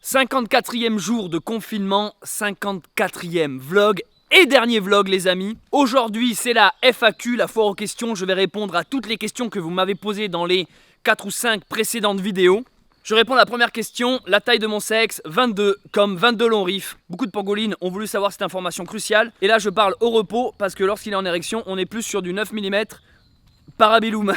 54e jour de confinement, 54e vlog et dernier vlog les amis. Aujourd'hui c'est la FAQ, la foire aux questions. Je vais répondre à toutes les questions que vous m'avez posées dans les 4 ou 5 précédentes vidéos. Je réponds à la première question, la taille de mon sexe, 22, comme 22 longs riffs. Beaucoup de pangolines ont voulu savoir cette information cruciale. Et là je parle au repos parce que lorsqu'il est en érection, on est plus sur du 9 mm Parabellum.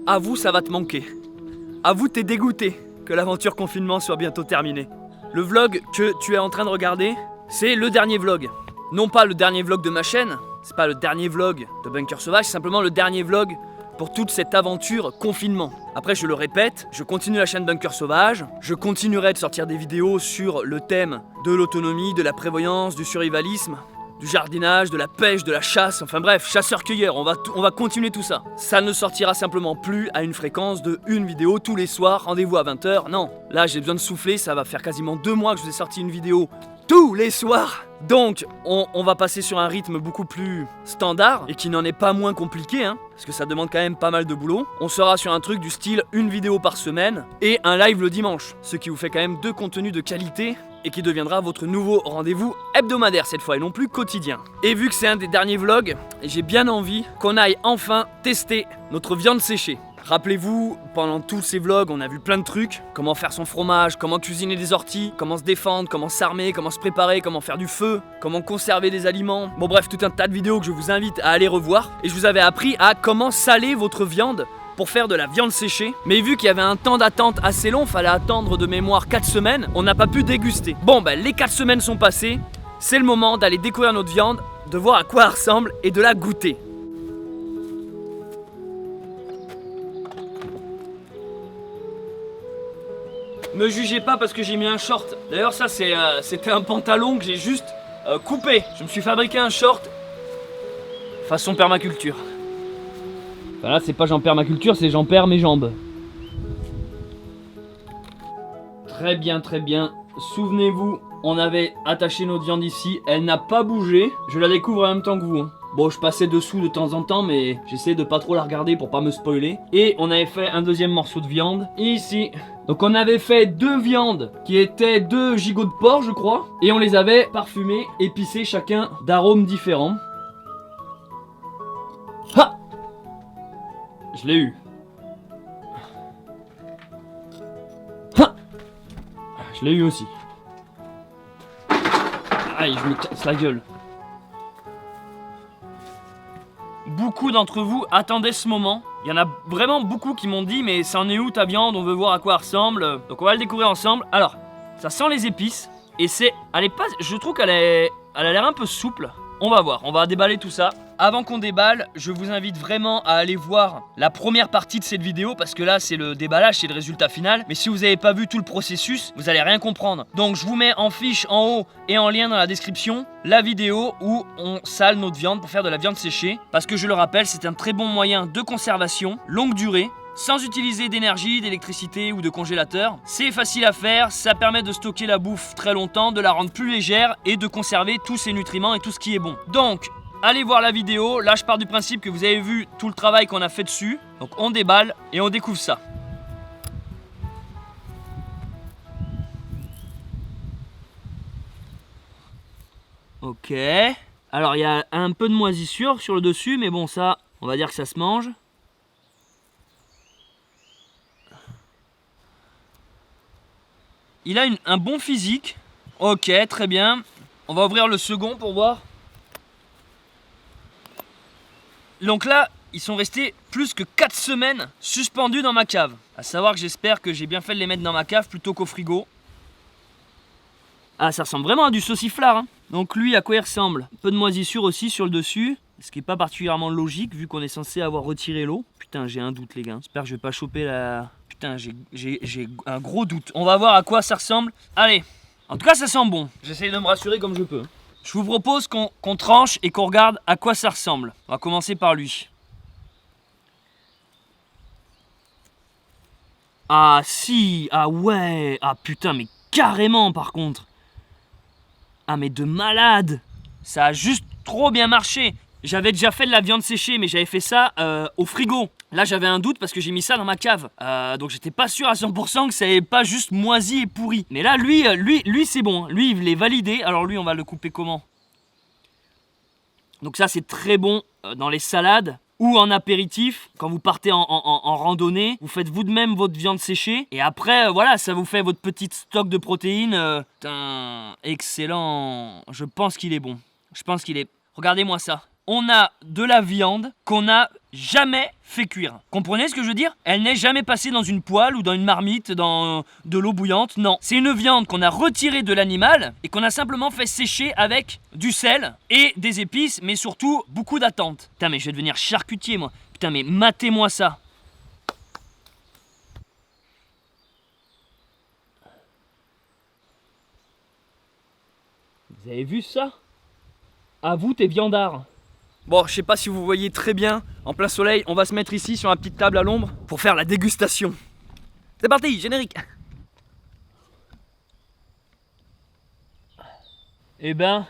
Avoue, ça va te manquer. Avoue, t'es dégoûté que l'aventure confinement soit bientôt terminée. Le vlog que tu es en train de regarder, c'est le dernier vlog. Non pas le dernier vlog de ma chaîne, c'est pas le dernier vlog de Bunker Sauvage, c'est simplement le dernier vlog pour toute cette aventure confinement. Après, je le répète, je continue la chaîne Bunker Sauvage, je continuerai de sortir des vidéos sur le thème de l'autonomie, de la prévoyance, du survivalisme, du jardinage, de la pêche, de la chasse, enfin bref, chasseur-cueilleur, on va continuer tout ça. Ça ne sortira simplement plus à une fréquence de une vidéo tous les soirs, rendez-vous à 20 h, non. Là j'ai besoin de souffler, ça va faire quasiment 2 mois que je vous ai sorti une vidéo tous les soirs. Donc on va passer sur un rythme beaucoup plus standard et qui n'en est pas moins compliqué, hein, parce que ça demande quand même pas mal de boulot. On sera sur un truc du style une vidéo par semaine et un live le dimanche, ce qui vous fait quand même 2 contenus de qualité et qui deviendra votre nouveau rendez-vous hebdomadaire cette fois et non plus quotidien. Et vu que c'est un des derniers vlogs, j'ai bien envie qu'on aille enfin tester notre viande séchée. Rappelez-vous, pendant tous ces vlogs, on a vu plein de trucs. Comment faire son fromage, comment cuisiner des orties, comment se défendre, comment s'armer, comment se préparer, comment faire du feu, comment conserver des aliments. Bon bref, tout un tas de vidéos que je vous invite à aller revoir. Et je vous avais appris à comment saler votre viande pour faire de la viande séchée. Mais vu qu'il y avait un temps d'attente assez long, fallait attendre de mémoire 4 semaines, on n'a pas pu déguster. Bon bah les 4 semaines sont passées, c'est le moment d'aller découvrir notre viande, de voir à quoi elle ressemble et de la goûter. Me jugez pas parce que j'ai mis un short. D'ailleurs ça c'était un pantalon que j'ai juste coupé. Je me suis fabriqué un short façon permaculture. Enfin là c'est pas j'en perds ma culture, c'est j'en perds mes jambes. Très bien, très bien. Souvenez-vous, on avait attaché notre viande ici, elle n'a pas bougé. Je la découvre en même temps que vous, hein. Bon, je passais dessous de temps en temps, mais j'essayais de pas trop la regarder pour pas me spoiler. Et on avait fait un deuxième morceau de viande ici. Donc on avait fait 2 viandes qui étaient 2 gigots de porc, je crois. Et on les avait parfumées, épicées chacun d'arômes différents. Ha! Je l'ai eu. Ha! Je l'ai eu aussi. Aïe, je me casse la gueule. Beaucoup d'entre vous attendaient ce moment. Il y en a vraiment beaucoup qui m'ont dit mais c'en est où ta viande, on veut voir à quoi elle ressemble. Donc on va le découvrir ensemble. Alors, ça sent les épices. Et elle est pas, je trouve qu'elle a l'air un peu souple. On va voir, on va déballer tout ça. Avant qu'on déballe, je vous invite vraiment à aller voir la première partie de cette vidéo parce que là c'est le déballage, c'est le résultat final. Mais si vous n'avez pas vu tout le processus, vous allez rien comprendre. Donc je vous mets en fiche en haut et en lien dans la description la vidéo où on sale notre viande pour faire de la viande séchée. Parce que je le rappelle, c'est un très bon moyen de conservation, longue durée, sans utiliser d'énergie, d'électricité ou de congélateur. C'est facile à faire, ça permet de stocker la bouffe très longtemps, de la rendre plus légère et de conserver tous ses nutriments et tout ce qui est bon. Donc, allez voir la vidéo. Là, je pars du principe que vous avez vu tout le travail qu'on a fait dessus. Donc, on déballe et on découvre ça. Ok. Alors, il y a un peu de moisissure sur le dessus, mais bon, ça, on va dire que ça se mange. Il a un bon physique. Ok, très bien. On va ouvrir le second pour voir. Donc là, ils sont restés plus que 4 semaines suspendus dans ma cave. À savoir que j'espère que j'ai bien fait de les mettre dans ma cave plutôt qu'au frigo. Ah, ça ressemble vraiment à du sauciflard, hein. Donc lui, à quoi il ressemble? Un peu de moisissure aussi sur le dessus. Ce qui n'est pas particulièrement logique vu qu'on est censé avoir retiré l'eau. Putain, j'ai un doute les gars. J'espère que je vais pas choper la... Putain, j'ai un gros doute. On va voir à quoi ça ressemble. Allez, En tout cas, ça sent bon. J'essaye de me rassurer comme je peux. Je vous propose qu'on tranche et qu'on regarde à quoi ça ressemble. On va commencer par lui. Ah si, ah ouais, ah putain, mais carrément par contre. Ah mais de malade. Ça a juste trop bien marché. J'avais déjà fait de la viande séchée, mais j'avais fait ça au frigo. Là, j'avais un doute parce que j'ai mis ça dans ma cave. Donc, j'étais pas sûr à 100% que ça n'avait pas juste moisi et pourri. Mais là, lui c'est bon. Lui, il l'est validé. Alors, lui, on va le couper comment? Donc, ça, c'est très bon dans les salades ou en apéritif. Quand vous partez en randonnée, vous faites vous de même votre viande séchée. Et après, voilà, ça vous fait votre petite stock de protéines. Putain, excellent. Je pense qu'il est bon. Je pense qu'il est... Regardez-moi ça. On a de la viande qu'on n'a jamais fait cuire. Comprenez ce que je veux dire? Elle n'est jamais passée dans une poêle ou dans une marmite, dans de l'eau bouillante. Non, c'est une viande qu'on a retirée de l'animal et qu'on a simplement fait sécher avec du sel et des épices, mais surtout beaucoup d'attente. Putain, mais je vais devenir charcutier, moi. Putain, mais matez-moi ça. Vous avez vu ça? À vous, tes viandards. Bon, je sais pas si vous voyez très bien, en plein soleil, on va se mettre ici sur une petite table à l'ombre pour faire la dégustation. C'est parti, générique. Eh ben,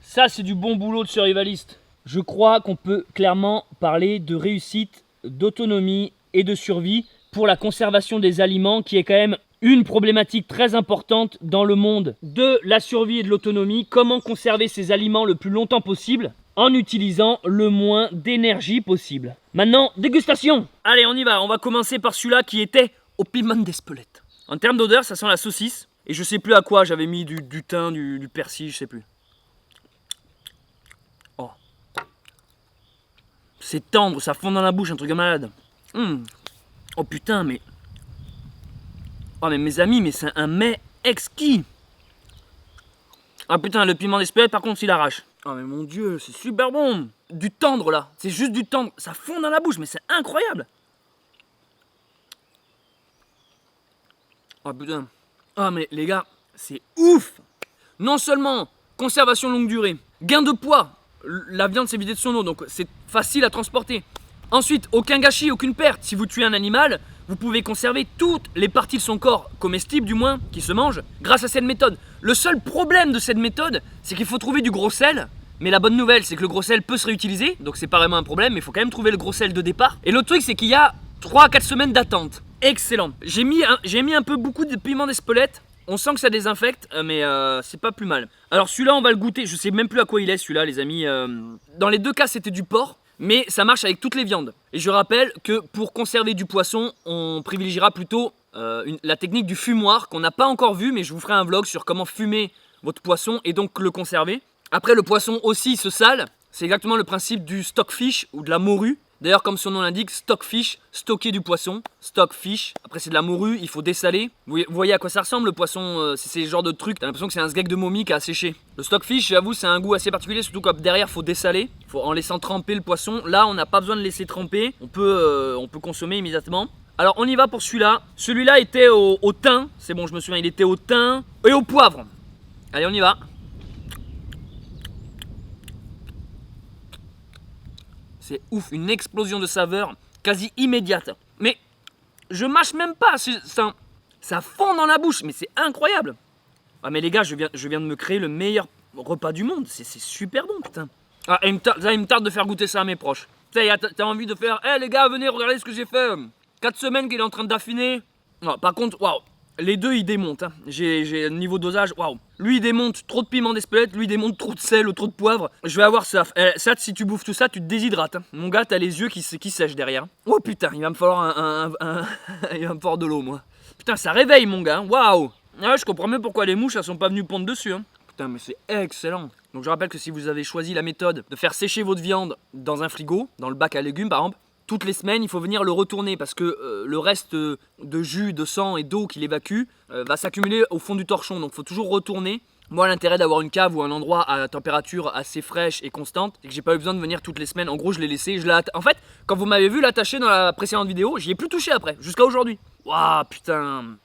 ça c'est du bon boulot de survivaliste. Je crois qu'on peut clairement parler de réussite, d'autonomie et de survie pour la conservation des aliments qui est quand même une problématique très importante dans le monde de la survie et de l'autonomie. Comment conserver ces aliments le plus longtemps possible en utilisant le moins d'énergie possible. Maintenant, dégustation. Allez, on y va. On va commencer par celui-là qui était au piment d'Espelette. En termes d'odeur, ça sent la saucisse. Et je sais plus à quoi j'avais mis du thym, du persil, je sais plus. Oh. C'est tendre, ça fond dans la bouche, un truc de malade. Oh putain, mais... Oh mais mes amis, mais c'est un mets exquis. Ah putain, le piment d'Espelette par contre il arrache. Oh mais mon dieu, c'est super bon. Du tendre là, c'est juste du tendre. Ça fond dans la bouche, mais c'est incroyable. Oh putain. Oh mais les gars, c'est ouf. Non seulement conservation longue durée, gain de poids. La viande s'est vidée de son eau, donc c'est facile à transporter. Ensuite, aucun gâchis, aucune perte. Si vous tuez un animal, vous pouvez conserver toutes les parties de son corps, comestibles du moins, qui se mangent, grâce à cette méthode. Le seul problème de cette méthode, c'est qu'il faut trouver du gros sel. Mais la bonne nouvelle, c'est que le gros sel peut se réutiliser, donc c'est pas vraiment un problème, mais il faut quand même trouver le gros sel de départ. Et l'autre truc, c'est qu'il y a 3 à 4 semaines d'attente. Excellent. J'ai mis un peu beaucoup de piment d'Espelette. On sent que ça désinfecte, mais c'est pas plus mal. Alors celui-là, on va le goûter. Je sais même plus à quoi il est celui-là, les amis. Dans les deux cas, c'était du porc. Mais ça marche avec toutes les viandes. Et je rappelle que pour conserver du poisson, on privilégiera plutôt la technique du fumoir qu'on n'a pas encore vu, mais je vous ferai un vlog sur comment fumer votre poisson et donc le conserver. Après, le poisson aussi se sale. C'est exactement le principe du stockfish ou de la morue. D'ailleurs, comme son nom l'indique, stockfish, stocker du poisson, stockfish. Après, c'est de la morue, il faut dessaler. Vous voyez à quoi ça ressemble le poisson, c'est ce genre de truc. T'as l'impression que c'est un sgeg de momie qui a séché. Le stockfish, j'avoue, c'est un goût assez particulier, surtout quand derrière, faut dessaler. Faut en laissant tremper le poisson. Là, on n'a pas besoin de laisser tremper. On peut consommer immédiatement. Alors, on y va pour celui-là. Celui-là était au thym. C'est bon, je me souviens, il était au thym et au poivre. Allez, on y va. C'est ouf, une explosion de saveurs quasi immédiate. Mais je mâche même pas, ça fond dans la bouche, mais c'est incroyable. Ah mais les gars, je viens de me créer le meilleur repas du monde, c'est super bon putain. Ah, il me tarde de faire goûter ça à mes proches. Tu sais, t'as envie de faire, hé les gars, venez, regardez ce que j'ai fait. 4 semaines qu'il est en train d'affiner. Non, par contre, waouh. Les deux ils démontent, hein. J'ai un niveau dosage, waouh. Lui il démonte trop de piment d'Espelette, lui il démonte trop de sel ou trop de poivre. Je vais avoir ça. Ça, si tu bouffes tout ça, tu te déshydrates. Hein. Mon gars, t'as les yeux qui sèchent derrière. Oh putain, il va me falloir il va me falloir de l'eau, moi. Putain, ça réveille, mon gars, waouh. Ouais, je comprends mieux pourquoi les mouches elles sont pas venues pondre dessus. Hein. Putain, mais c'est excellent. Donc je rappelle que si vous avez choisi la méthode de faire sécher votre viande dans un frigo, dans le bac à légumes par exemple, toutes les semaines, il faut venir le retourner parce que le reste de jus, de sang et d'eau qu'il évacue va s'accumuler au fond du torchon. Donc il faut toujours retourner. Moi, l'intérêt d'avoir une cave ou un endroit à température assez fraîche et constante, c'est que j'ai pas eu besoin de venir toutes les semaines. En gros, je l'ai laissé. En fait, quand vous m'avez vu l'attacher dans la précédente vidéo, j'y ai plus touché après, jusqu'à aujourd'hui. Waouh, putain.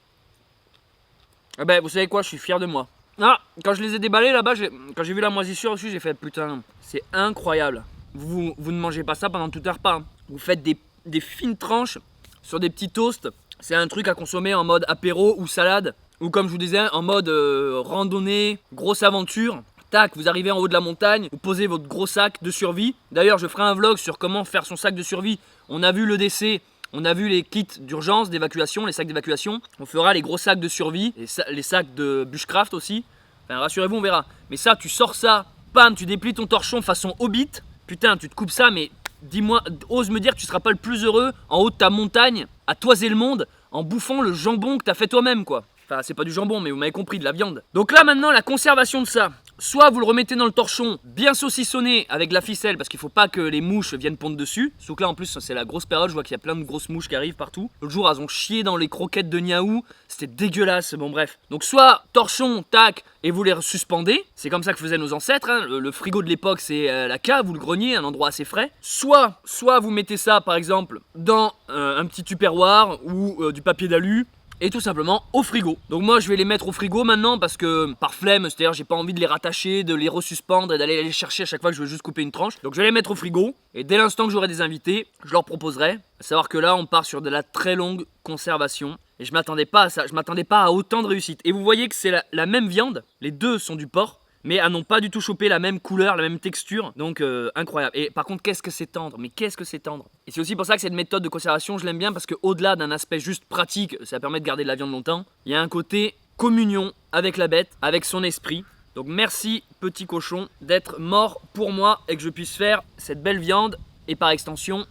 Eh ben, vous savez quoi, je suis fier de moi. Ah, quand je les ai déballés là-bas, quand j'ai vu la moisissure dessus, j'ai fait putain, c'est incroyable. Vous ne mangez pas ça pendant tout un repas. Vous faites des fines tranches sur des petits toasts. C'est un truc à consommer en mode apéro ou salade. Ou comme je vous disais, en mode randonnée, grosse aventure. Tac, vous arrivez en haut de la montagne, vous posez votre gros sac de survie. D'ailleurs, je ferai un vlog sur comment faire son sac de survie. On a vu le décès, on a vu les kits d'urgence, d'évacuation, les sacs d'évacuation. On fera les gros sacs de survie, les sacs de bushcraft aussi. Enfin, rassurez-vous, on verra. Mais ça, tu sors ça, bam, tu déplies ton torchon façon Hobbit. Putain, tu te coupes ça, mais dis-moi, ose me dire que tu seras pas le plus heureux en haut de ta montagne, à toiser le monde, en bouffant le jambon que t'as fait toi-même, quoi. Enfin, c'est pas du jambon, mais vous m'avez compris, de la viande. Donc là, maintenant, la conservation de ça. Soit vous le remettez dans le torchon, bien saucissonné avec de la ficelle, parce qu'il faut pas que les mouches viennent pondre dessus. Sauf que là, en plus, c'est la grosse période, je vois qu'il y a plein de grosses mouches qui arrivent partout. L'autre jour, elles ont chié dans les croquettes de Niaou. C'était dégueulasse, bon bref. Donc soit torchon, tac, et vous les suspendez. C'est comme ça que faisaient nos ancêtres, hein. Le frigo de l'époque, c'est la cave ou le grenier, un endroit assez frais. Soit vous mettez ça, par exemple, dans un petit tupperware ou du papier d'alu. Et tout simplement au frigo. Donc moi je vais les mettre au frigo maintenant parce que par flemme, c'est-à-dire j'ai pas envie de les rattacher, de les resuspendre et d'aller les chercher à chaque fois que je veux juste couper une tranche. Donc je vais les mettre au frigo et dès l'instant que j'aurai des invités, je leur proposerai. À savoir que là on part sur de la très longue conservation et je m'attendais pas à ça, je m'attendais pas à autant de réussite. Et vous voyez que c'est la même viande, les deux sont du porc. Mais elles n'ont pas du tout chopé la même couleur, la même texture. Donc incroyable. Et par contre, qu'est-ce que c'est tendre. Mais qu'est-ce que c'est tendre. Et c'est aussi pour ça que cette méthode de conservation, je l'aime bien. Parce qu'au-delà d'un aspect juste pratique, ça permet de garder de la viande longtemps. Il y a un côté communion avec la bête, avec son esprit. Donc merci petit cochon d'être mort pour moi. Et que je puisse faire cette belle viande. Et par extension,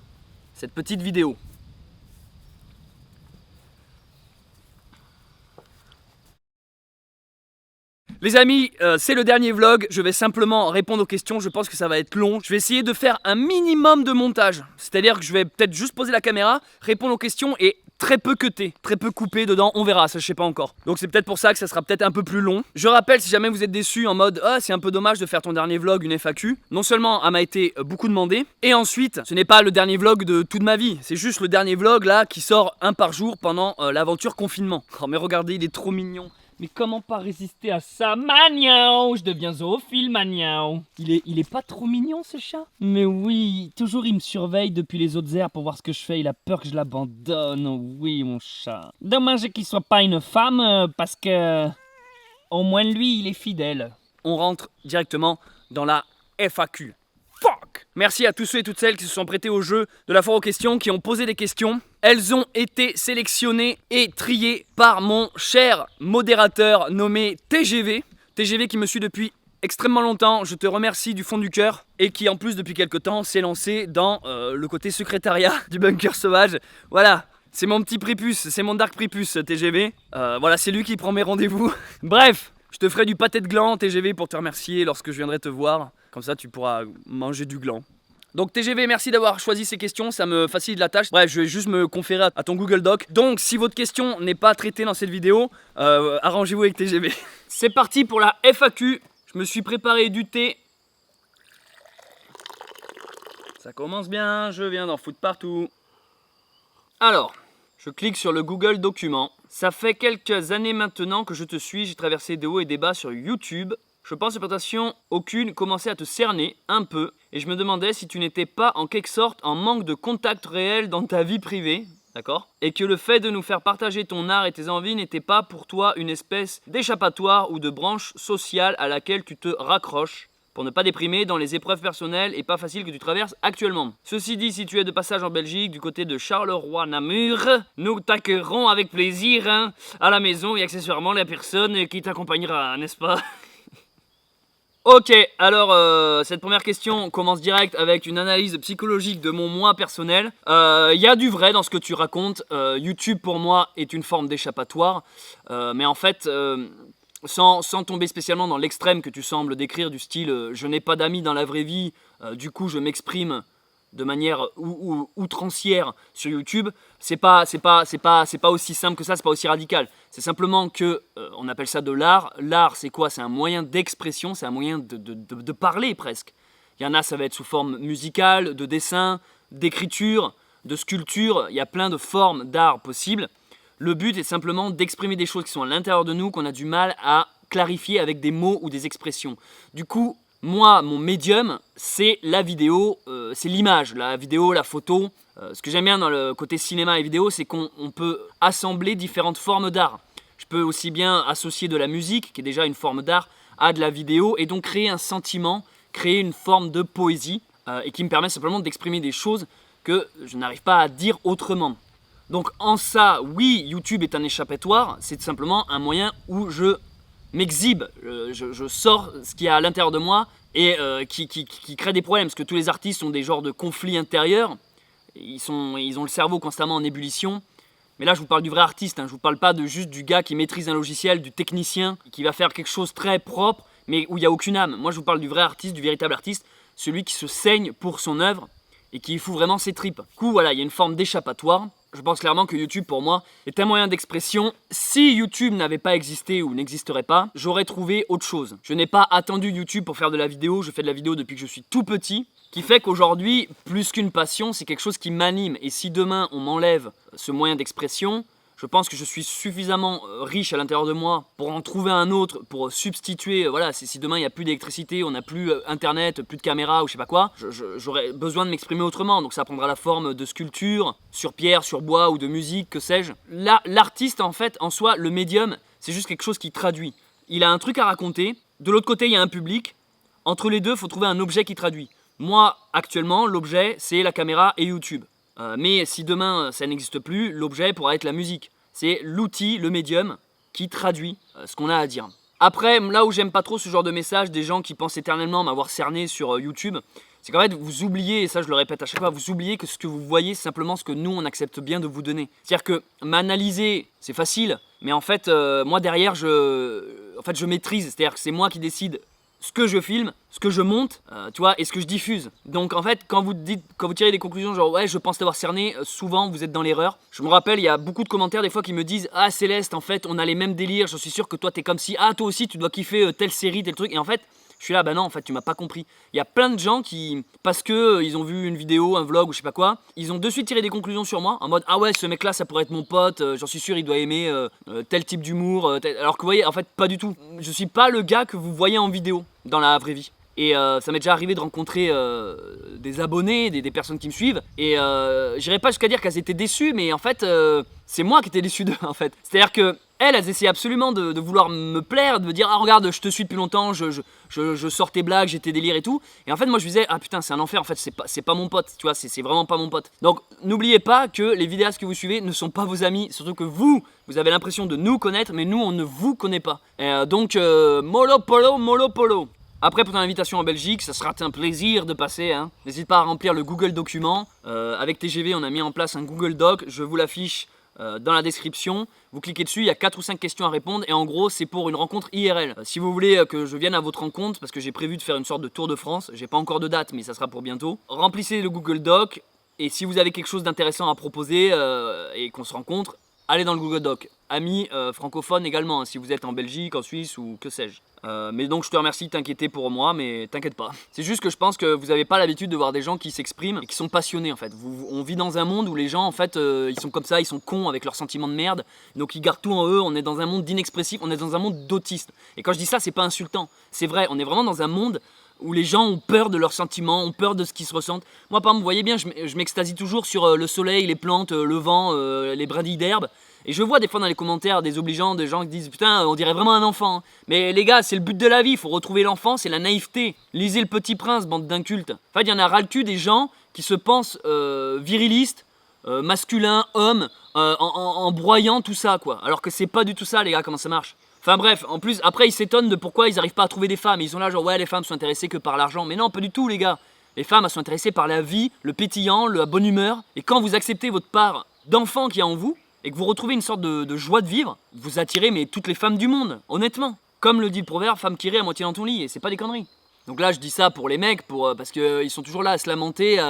cette petite vidéo. Les amis, c'est le dernier vlog, je vais simplement répondre aux questions, je pense que ça va être long. Je vais essayer de faire un minimum de montage, c'est-à-dire que je vais peut-être juste poser la caméra, répondre aux questions et très peu cutter, très peu couper dedans, on verra, ça je sais pas encore. Donc c'est peut-être pour ça que ça sera peut-être un peu plus long. Je rappelle, si jamais vous êtes déçus en mode « Ah, c'est un peu dommage de faire ton dernier vlog, une FAQ », non seulement elle m'a été beaucoup demandée, et ensuite, ce n'est pas le dernier vlog de toute ma vie, c'est juste le dernier vlog là qui sort un par jour pendant l'aventure confinement. Oh mais regardez, il est trop mignon. Mais comment pas résister à ça? Magnon, je deviens zoophile, Magnon. Il est pas trop mignon ce chat? Mais oui, toujours il me surveille depuis les autres airs pour voir ce que je fais. Il a peur que je l'abandonne. Oh oui, mon chat. Dommage qu'il soit pas une femme parce que au moins lui, il est fidèle. On rentre directement dans la FAQ. Fuck! Merci à tous ceux et toutes celles qui se sont prêtés au jeu de la foire aux questions, qui ont posé des questions. Elles ont été sélectionnées et triées par mon cher modérateur nommé TGV. TGV qui me suit depuis extrêmement longtemps, je te remercie du fond du cœur. Et qui en plus depuis quelques temps s'est lancé dans le côté secrétariat du bunker sauvage. Voilà, c'est mon petit prépuce, c'est mon dark prépuce TGV. Voilà, c'est lui qui prend mes rendez-vous. Bref, je te ferai du pâté de gland TGV pour te remercier lorsque je viendrai te voir. Comme ça tu pourras manger du gland. Donc TGV, merci d'avoir choisi ces questions, ça me facilite la tâche. Bref, je vais juste me conférer à ton Google Doc. Donc si votre question n'est pas traitée dans cette vidéo, arrangez-vous avec TGV. C'est parti pour la FAQ. Je me suis préparé du thé. Ça commence bien, je viens d'en foutre partout. Alors, je clique sur le Google Document. Ça fait quelques années maintenant que je te suis, j'ai traversé des hauts et des bas sur YouTube. Je pense que présentation aucune commençait à te cerner un peu et je me demandais si tu n'étais pas en quelque sorte en manque de contact réel dans ta vie privée, d'accord? Et que le fait de nous faire partager ton art et tes envies n'était pas pour toi une espèce d'échappatoire ou de branche sociale à laquelle tu te raccroches pour ne pas déprimer dans les épreuves personnelles et pas faciles que tu traverses actuellement. Ceci dit, si tu es de passage en Belgique, du côté de Charleroi-Namur, nous t'accueillerons avec plaisir hein, à la maison et accessoirement la personne qui t'accompagnera, n'est-ce pas? Ok, alors cette première question commence direct avec une analyse psychologique de mon moi personnel. Y a du vrai dans ce que tu racontes. YouTube pour moi est une forme d'échappatoire. Mais en fait, sans tomber spécialement dans l'extrême que tu sembles décrire du style je n'ai pas d'amis dans la vraie vie, du coup je m'exprime de manière outrancière sur YouTube, c'est pas aussi simple que ça, c'est pas aussi radical. C'est simplement que, on appelle ça de l'art. L'art, c'est quoi? C'est un moyen d'expression, c'est un moyen de parler presque. Il y en a, ça va être sous forme musicale, de dessin, d'écriture, de sculpture. Il y a plein de formes d'art possibles. Le but est simplement d'exprimer des choses qui sont à l'intérieur de nous, qu'on a du mal à clarifier avec des mots ou des expressions. Du coup, moi, mon médium, c'est la vidéo, c'est l'image, la vidéo, la photo. Ce que j'aime bien dans le côté cinéma et vidéo, c'est qu'on peut assembler différentes formes d'art. Je peux aussi bien associer de la musique, qui est déjà une forme d'art, à de la vidéo, et donc créer un sentiment, créer une forme de poésie, et qui me permet simplement d'exprimer des choses que je n'arrive pas à dire autrement. Donc en ça, oui, YouTube est un échappatoire, c'est simplement un moyen où je m'exhibe, je sors ce qu'il y a à l'intérieur de moi et qui crée des problèmes, parce que tous les artistes ont des genres de conflits intérieurs, ils ont le cerveau constamment en ébullition. Mais là je vous parle du vrai artiste, hein. Je vous parle pas de juste du gars qui maîtrise un logiciel, du technicien, qui va faire quelque chose très propre, mais où il n'y a aucune âme. Moi je vous parle du vrai artiste, du véritable artiste, celui qui se saigne pour son œuvre et qui fout vraiment ses tripes. Du coup voilà, il y a une forme d'échappatoire. Je pense clairement que YouTube pour moi est un moyen d'expression. Si YouTube n'avait pas existé ou n'existerait pas, j'aurais trouvé autre chose. Je n'ai pas attendu YouTube pour faire de la vidéo, je fais de la vidéo depuis que je suis tout petit, qui fait qu'aujourd'hui, plus qu'une passion, c'est quelque chose qui m'anime. Et si demain on m'enlève ce moyen d'expression, je pense que je suis suffisamment riche à l'intérieur de moi pour en trouver un autre, pour substituer, voilà, si demain il n'y a plus d'électricité, on n'a plus internet, plus de caméra ou je sais pas quoi, j'aurais besoin de m'exprimer autrement, donc ça prendra la forme de sculpture, sur pierre, sur bois ou de musique, que sais-je. Là, l'artiste en fait, en soi, le médium, c'est juste quelque chose qui traduit. Il a un truc à raconter, de l'autre côté il y a un public, entre les deux, il faut trouver un objet qui traduit. Moi, actuellement, l'objet, c'est la caméra et YouTube. Mais si demain ça n'existe plus, l'objet pourra être la musique. C'est l'outil, le médium, qui traduit ce qu'on a à dire. Après, là où j'aime pas trop ce genre de message, des gens qui pensent éternellement m'avoir cerné sur YouTube, c'est qu'en fait vous oubliez, et ça je le répète à chaque fois, vous oubliez que ce que vous voyez c'est simplement ce que nous on accepte bien de vous donner. C'est-à-dire que m'analyser c'est facile, mais en fait moi derrière je maîtrise, c'est-à-dire que c'est moi qui décide ce que je filme, ce que je monte, tu vois, et ce que je diffuse. Donc en fait, quand vous tirez des conclusions genre ouais, je pense t'avoir cerné, souvent vous êtes dans l'erreur. Je me rappelle, il y a beaucoup de commentaires des fois qui me disent ah Céleste, en fait, on a les mêmes délires, je suis sûr que toi t'es comme si, ah toi aussi tu dois kiffer telle série, tel truc. Et en fait, je suis là, bah non, en fait, tu m'as pas compris. Il y a plein de gens qui, parce que ils ont vu une vidéo, un vlog ou je sais pas quoi, ils ont de suite tiré des conclusions sur moi en mode ah ouais, ce mec-là, ça pourrait être mon pote, j'en suis sûr, il doit aimer tel type d'humour. Alors que vous voyez, en fait, pas du tout. Je suis pas le gars que vous voyez en vidéo dans la vraie vie. Et ça m'est déjà arrivé de rencontrer des abonnés, des personnes qui me suivent. Et j'irais pas jusqu'à dire qu'elles étaient déçues, mais en fait, c'est moi qui étais déçu d'eux en fait. C'est-à-dire que elles essayaient absolument de vouloir me plaire, de me dire ah regarde, je te suis depuis longtemps, je sors tes blagues, j'ai tes délires et tout. Et en fait, moi je disais ah putain, c'est un enfer en fait, c'est pas mon pote, tu vois, c'est vraiment pas mon pote. Donc n'oubliez pas que les vidéastes que vous suivez ne sont pas vos amis, surtout que vous avez l'impression de nous connaître, mais nous on ne vous connaît pas. Donc mollo polo. Après, pour ton invitation en Belgique, ça sera un plaisir de passer. Hein. N'hésite pas à remplir le Google Document. Avec TGV, on a mis en place un Google Doc. Je vous l'affiche dans la description. Vous cliquez dessus, il y a 4 ou 5 questions à répondre. Et en gros, c'est pour une rencontre IRL. Si vous voulez que je vienne à votre rencontre, parce que j'ai prévu de faire une sorte de tour de France, j'ai pas encore de date, mais ça sera pour bientôt. Remplissez le Google Doc. Et si vous avez quelque chose d'intéressant à proposer et qu'on se rencontre, allez dans le Google Doc. Amis francophones également, hein, si vous êtes en Belgique, en Suisse ou que sais-je. Mais donc je te remercie de t'inquiéter pour moi, mais t'inquiète pas. C'est juste que je pense que vous n'avez pas l'habitude de voir des gens qui s'expriment et qui sont passionnés en fait. On vit dans un monde où les gens en fait ils sont comme ça, ils sont cons avec leurs sentiments de merde, donc ils gardent tout en eux. On est dans un monde d'inexpressifs, on est dans un monde d'autistes. Et quand je dis ça, c'est pas insultant, c'est vrai, on est vraiment dans un monde où les gens ont peur de leurs sentiments, ont peur de ce qu'ils se ressentent. Moi par exemple, vous voyez bien, je m'extasie toujours sur le soleil, les plantes, le vent, les brindilles d'herbe. Et je vois des fois dans les commentaires désobligeants des gens qui disent putain on dirait vraiment un enfant hein. Mais les gars c'est le but de la vie, il faut retrouver l'enfance et la naïveté. Lisez le Petit Prince, bande d'incultes. En fait il y en a ras le cul des gens qui se pensent virilistes, masculins, hommes, en broyant tout ça quoi. Alors que c'est pas du tout ça les gars, comment ça marche. Enfin bref, en plus après ils s'étonnent de pourquoi ils arrivent pas à trouver des femmes. Ils sont là genre ouais les femmes sont intéressées que par l'argent. Mais non pas du tout les gars. Les femmes elles sont intéressées par la vie, le pétillant, la bonne humeur. Et quand vous acceptez votre part d'enfant qu'il y a en vous, et que vous retrouvez une sorte de joie de vivre, vous attirez mais toutes les femmes du monde, honnêtement. Comme le dit le proverbe, femme qui rit à moitié dans ton lit, et c'est pas des conneries. Donc là je dis ça pour les mecs, parce qu'ils sont toujours là à se lamenter,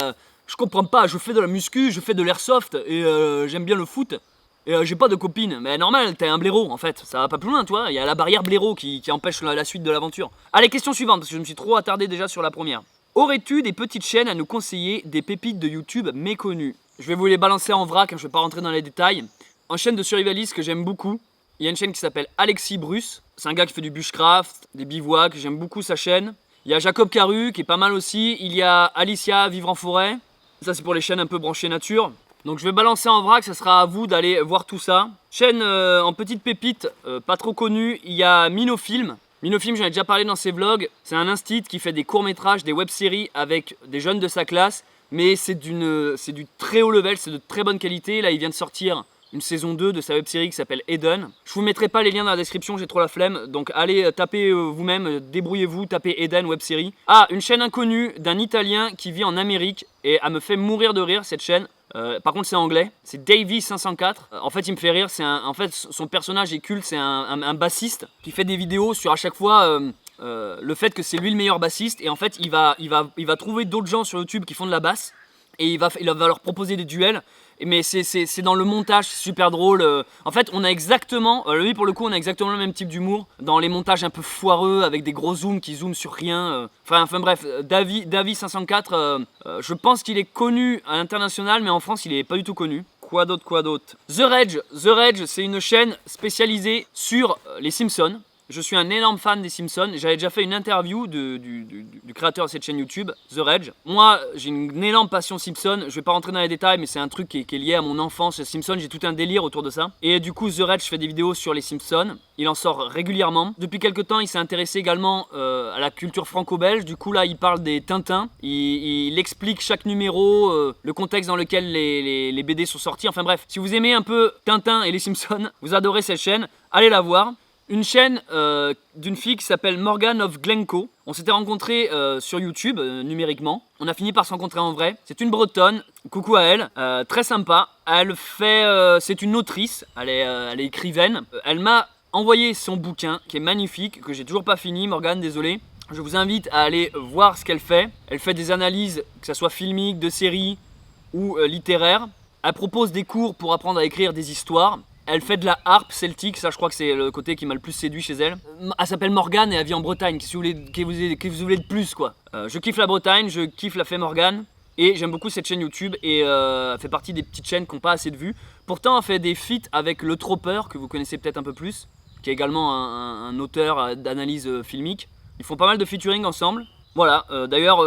je comprends pas, je fais de la muscu, je fais de l'airsoft, et j'aime bien le foot, et j'ai pas de copine. Mais normal, t'es un blaireau en fait, ça va pas plus loin toi, il y a la barrière blaireau qui empêche la suite de l'aventure. Allez, question suivante, parce que je me suis trop attardé déjà sur la première. Aurais-tu des petites chaînes à nous conseiller, des pépites de YouTube méconnues? Je vais vous les balancer en vrac, hein, je vais pas rentrer dans les détails. en chaîne de survivaliste que j'aime beaucoup, il y a une chaîne qui s'appelle Alexis Bruce. C'est un gars qui fait du bushcraft, des bivouacs, j'aime beaucoup sa chaîne. Il y a Jacob Caru qui est pas mal aussi. Il y a Alicia Vivre en forêt. Ça c'est pour les chaînes un peu branchées nature. Donc je vais balancer en vrac, ça sera à vous d'aller voir tout ça. Chaîne en petite pépite, pas trop connue, il y a Minofilm. Minofilm, j'en ai déjà parlé dans ses vlogs. C'est un instit qui fait des courts-métrages, des web-séries avec des jeunes de sa classe. Mais c'est du très haut level, c'est de très bonne qualité. Là, il vient de sortir une saison 2 de sa web-série qui s'appelle Eden. Je vous mettrai pas les liens dans la description, j'ai trop la flemme. Donc allez taper vous-même, débrouillez-vous, tapez Eden web-série. Ah, une chaîne inconnue d'un Italien qui vit en Amérique et elle me fait mourir de rire cette chaîne. Par contre c'est anglais, c'est Davy504. En fait il me fait rire, en fait son personnage est culte, c'est un bassiste qui fait des vidéos sur à chaque fois le fait que c'est lui le meilleur bassiste. Et en fait il va trouver d'autres gens sur YouTube qui font de la basse et il va leur proposer des duels. Mais c'est dans le montage, c'est super drôle. En fait, on a exactement, lui pour le coup, on a exactement le même type d'humour. Dans les montages un peu foireux, avec des gros zooms qui zooment sur rien. Enfin bref, Davy504, je pense qu'il est connu à l'international, mais en France, il est pas du tout connu. Quoi d'autre? The Rage, c'est une chaîne spécialisée sur les Simpsons. Je suis un énorme fan des Simpsons. J'avais déjà fait une interview du créateur de cette chaîne YouTube, The Rage. Moi, j'ai une énorme passion Simpsons. Je vais pas rentrer dans les détails, mais c'est un truc qui est lié à mon enfance. Les Simpsons, j'ai tout un délire autour de ça. Et du coup, The Rage fait des vidéos sur les Simpsons. Il en sort régulièrement. Depuis quelques temps, il s'est intéressé également à la culture franco-belge. Du coup, là, il parle des Tintins. Il explique chaque numéro, le contexte dans lequel les BD sont sortis. Enfin bref, si vous aimez un peu Tintin et les Simpsons, vous adorez cette chaîne. Allez la voir. Une chaîne d'une fille qui s'appelle Morgan of Glencoe. On s'était rencontrés sur YouTube, numériquement. On a fini par se rencontrer en vrai. C'est une Bretonne, coucou à elle, très sympa. Elle fait, c'est une autrice, elle est écrivaine. Elle m'a envoyé son bouquin, qui est magnifique, que j'ai toujours pas fini, Morgan, désolé. Je vous invite à aller voir ce qu'elle fait. Elle fait des analyses, que ce soit filmiques, de séries ou littéraires. Elle propose des cours pour apprendre à écrire des histoires. Elle fait de la harpe celtique, ça je crois que c'est le côté qui m'a le plus séduit chez elle. Elle s'appelle Morgane et elle vit en Bretagne, qu'est-ce que vous voulez de plus quoi. Je kiffe la Bretagne, je kiffe la fée Morgane et j'aime beaucoup cette chaîne YouTube et elle fait partie des petites chaînes qui n'ont pas assez de vues. Pourtant elle fait des feats avec le Tropper que vous connaissez peut-être un peu plus, qui est également un auteur d'analyse filmique. Ils font pas mal de featuring ensemble. Voilà, d'ailleurs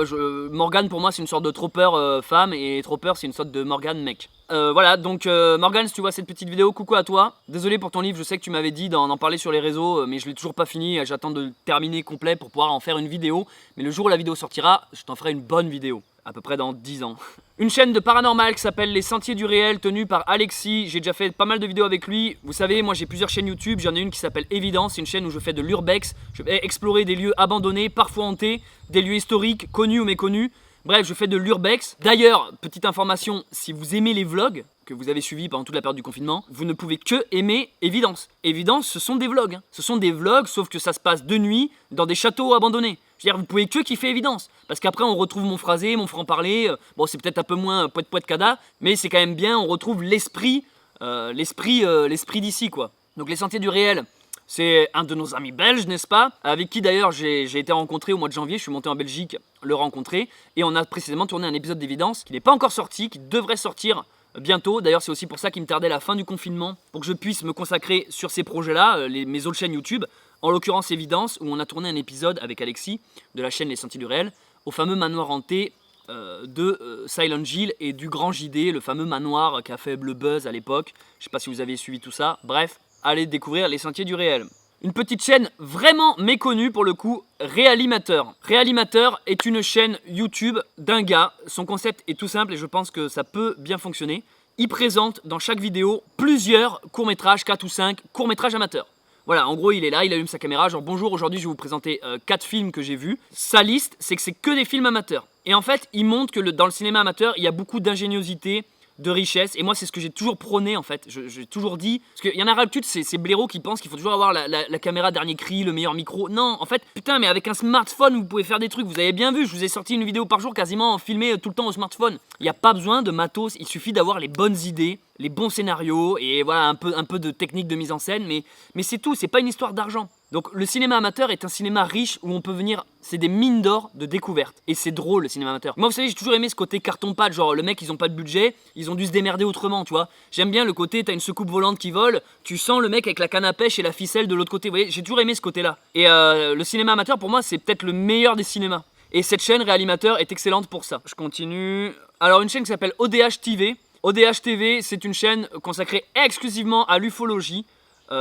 Morgane pour moi c'est une sorte de Tropper femme et Tropper c'est une sorte de Morgane mec. Voilà, donc Morgane, si tu vois cette petite vidéo, coucou à toi. Désolé pour ton livre, je sais que tu m'avais dit d'en parler sur les réseaux, mais je l'ai toujours pas fini. J'attends de le terminer complet pour pouvoir en faire une vidéo. Mais le jour où la vidéo sortira, je t'en ferai une bonne vidéo, à peu près dans 10 ans. Une chaîne de paranormal qui s'appelle Les Sentiers du Réel, tenue par Alexis. J'ai déjà fait pas mal de vidéos avec lui. Vous savez, moi j'ai plusieurs chaînes YouTube. J'en ai une qui s'appelle Évidence, c'est une chaîne où je fais de l'urbex. Je vais explorer des lieux abandonnés, parfois hantés, des lieux historiques, connus ou méconnus. Bref, je fais de l'urbex. D'ailleurs, petite information, si vous aimez les vlogs que vous avez suivis pendant toute la période du confinement, vous ne pouvez que aimer Évidence. Évidence, ce sont des vlogs. Ce sont des vlogs, sauf que ça se passe de nuit dans des châteaux abandonnés. Je veux dire, vous pouvez que kiffer Évidence. Parce qu'après, on retrouve mon phrasé, mon franc-parler. Bon, c'est peut-être un peu moins poète cada, mais c'est quand même bien, on retrouve l'esprit d'ici, quoi. Donc, Les Sentiers du Réel. C'est un de nos amis belges, n'est-ce pas? Avec qui d'ailleurs j'ai été rencontré au mois de janvier, je suis monté en Belgique le rencontrer. Et on a précisément tourné un épisode d'Évidence qui n'est pas encore sorti, qui devrait sortir bientôt. D'ailleurs c'est aussi pour ça qu'il me tardait la fin du confinement, pour que je puisse me consacrer sur ces projets-là, mes autres chaînes YouTube. En l'occurrence Évidence, où on a tourné un épisode avec Alexis, de la chaîne Les Sentiers du Réel, au fameux manoir hanté de Silent Hill et du Grand JD, le fameux manoir qui a fait le buzz à l'époque. Je sais pas si vous avez suivi tout ça, bref. Allez découvrir Les Sentiers du Réel. Une petite chaîne vraiment méconnue pour le coup, Réalimateur. Réalimateur est une chaîne YouTube d'un gars. Son concept est tout simple et je pense que ça peut bien fonctionner. Il présente dans chaque vidéo plusieurs courts-métrages, 4 ou 5 courts-métrages amateurs. Voilà, en gros il est là, il allume sa caméra, genre bonjour, aujourd'hui je vais vous présenter 4 films que j'ai vus. Sa liste, c'est que c'est que des films amateurs. Et en fait, il montre que dans le cinéma amateur, il y a beaucoup d'ingéniosité, de richesse, et moi c'est ce que j'ai toujours prôné en fait, j'ai toujours dit, parce qu'il y en a l'habitude, ces blaireaux qui pensent qu'il faut toujours avoir la caméra dernier cri, le meilleur micro. Non, en fait, putain, mais avec un smartphone vous pouvez faire des trucs, vous avez bien vu, je vous ai sorti une vidéo par jour quasiment filmée tout le temps au smartphone. Il n'y a pas besoin de matos, il suffit d'avoir les bonnes idées, les bons scénarios, et voilà, un peu de technique de mise en scène, mais c'est tout, c'est pas une histoire d'argent. Donc le cinéma amateur est un cinéma riche où on peut venir, c'est des mines d'or de découverte. Et c'est drôle le cinéma amateur. Moi vous savez, j'ai toujours aimé ce côté carton-pâte, genre le mec ils ont pas de budget, ils ont dû se démerder autrement, tu vois. J'aime bien le côté, t'as une soucoupe volante qui vole, tu sens le mec avec la canne à pêche et la ficelle de l'autre côté, vous voyez, j'ai toujours aimé ce côté-là. Et le cinéma amateur pour moi c'est peut-être le meilleur des cinémas. Et cette chaîne Réalimateur est excellente pour ça. Je continue. Alors une chaîne qui s'appelle ODH TV. ODH TV, c'est une chaîne consacrée exclusivement à l'ufologie.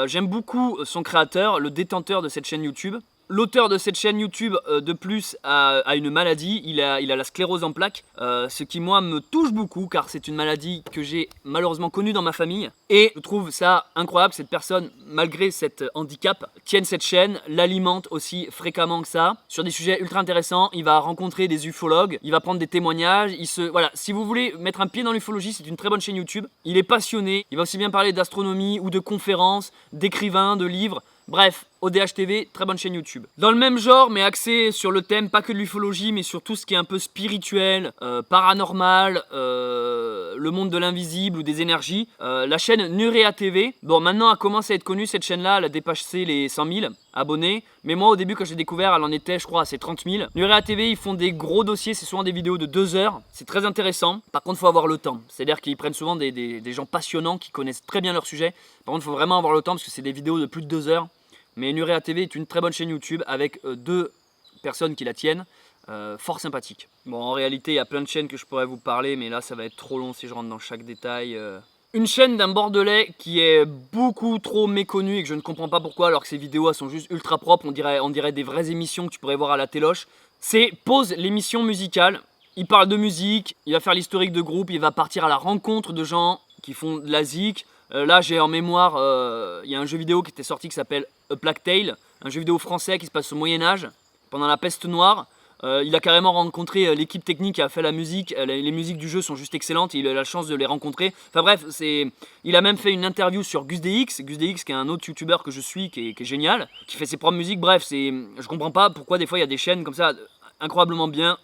J'aime beaucoup son créateur, le détenteur de cette chaîne YouTube. L'auteur de cette chaîne YouTube, de plus, a une maladie, il a la sclérose en plaques, ce qui moi me touche beaucoup car c'est une maladie que j'ai malheureusement connue dans ma famille. Et je trouve ça incroyable, cette personne, malgré cet handicap, tienne cette chaîne, l'alimente aussi fréquemment que ça, sur des sujets ultra intéressants. Il va rencontrer des ufologues, il va prendre des témoignages, voilà, si vous voulez mettre un pied dans l'ufologie, c'est une très bonne chaîne YouTube. Il est passionné, il va aussi bien parler d'astronomie ou de conférences, d'écrivains, de livres. Bref, ODH TV, très bonne chaîne YouTube. Dans le même genre, mais axé sur le thème, pas que de l'ufologie, mais sur tout ce qui est un peu spirituel, paranormal, le monde de l'invisible ou des énergies, la chaîne Nurea TV, bon maintenant elle commence à être connue cette chaîne-là, elle a dépassé les 100 000 abonnés, mais moi au début quand j'ai découvert, elle en était je crois à ses 30 000. Nurea TV, ils font des gros dossiers, c'est souvent des vidéos de 2 heures, c'est très intéressant, par contre il faut avoir le temps, c'est-à-dire qu'ils prennent souvent des gens passionnants qui connaissent très bien leur sujet, par contre il faut vraiment avoir le temps parce que c'est des vidéos de plus de 2 heures. Mais Nurea TV est une très bonne chaîne YouTube avec 2 personnes qui la tiennent, fort sympathiques. Bon, en réalité, il y a plein de chaînes que je pourrais vous parler, mais là, ça va être trop long si je rentre dans chaque détail. Une chaîne d'un Bordelais qui est beaucoup trop méconnue et que je ne comprends pas pourquoi, alors que ses vidéos elles sont juste ultra propres, on dirait des vraies émissions que tu pourrais voir à la téloche. C'est Pause l'émission musicale. Il parle de musique, il va faire l'historique de groupe, il va partir à la rencontre de gens qui font de la zik. Là, j'ai en mémoire, il y a un jeu vidéo qui était sorti qui s'appelle A Plague Tale, un jeu vidéo français qui se passe au Moyen-Âge, pendant la peste noire. Il a carrément rencontré l'équipe technique qui a fait la musique, les musiques du jeu sont juste excellentes, il a eu la chance de les rencontrer. Enfin bref, il a même fait une interview sur GusDX qui est un autre youtubeur que je suis, qui est génial, qui fait ses propres musiques. Bref, je comprends pas pourquoi des fois il y a des chaînes comme ça, incroyablement bien,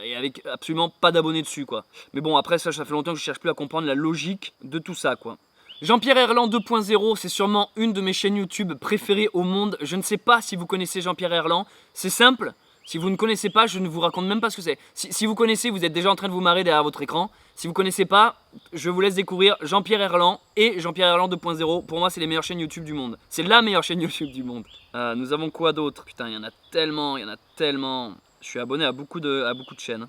et avec absolument pas d'abonnés dessus quoi. Mais bon, après ça fait longtemps que je cherche plus à comprendre la logique de tout ça quoi. Jean-Pierre Herland 2.0, c'est sûrement une de mes chaînes YouTube préférées au monde. Je ne sais pas si vous connaissez Jean-Pierre Herland. C'est simple, si vous ne connaissez pas, je ne vous raconte même pas ce que c'est. Si vous connaissez, vous êtes déjà en train de vous marrer derrière votre écran. Si vous ne connaissez pas, je vous laisse découvrir Jean-Pierre Herland et Jean-Pierre Herland 2.0. Pour moi, c'est les meilleures chaînes YouTube du monde. C'est la meilleure chaîne YouTube du monde. Nous avons quoi d'autre? Putain, il y en a tellement. Je suis abonné à beaucoup de chaînes.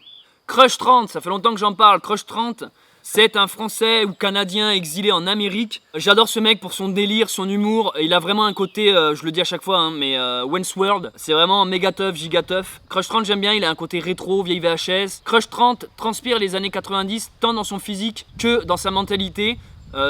Crush 30, ça fait longtemps que j'en parle. Crush 30. C'est un Français ou Canadien exilé en Amérique. J'adore ce mec pour son délire, son humour. Il a vraiment un côté, je le dis à chaque fois, hein, mais Wentworth, c'est vraiment méga tough, giga tough. Crush 30, j'aime bien, il a un côté rétro, vieille VHS. Crush 30 transpire les années 90, tant dans son physique que dans sa mentalité.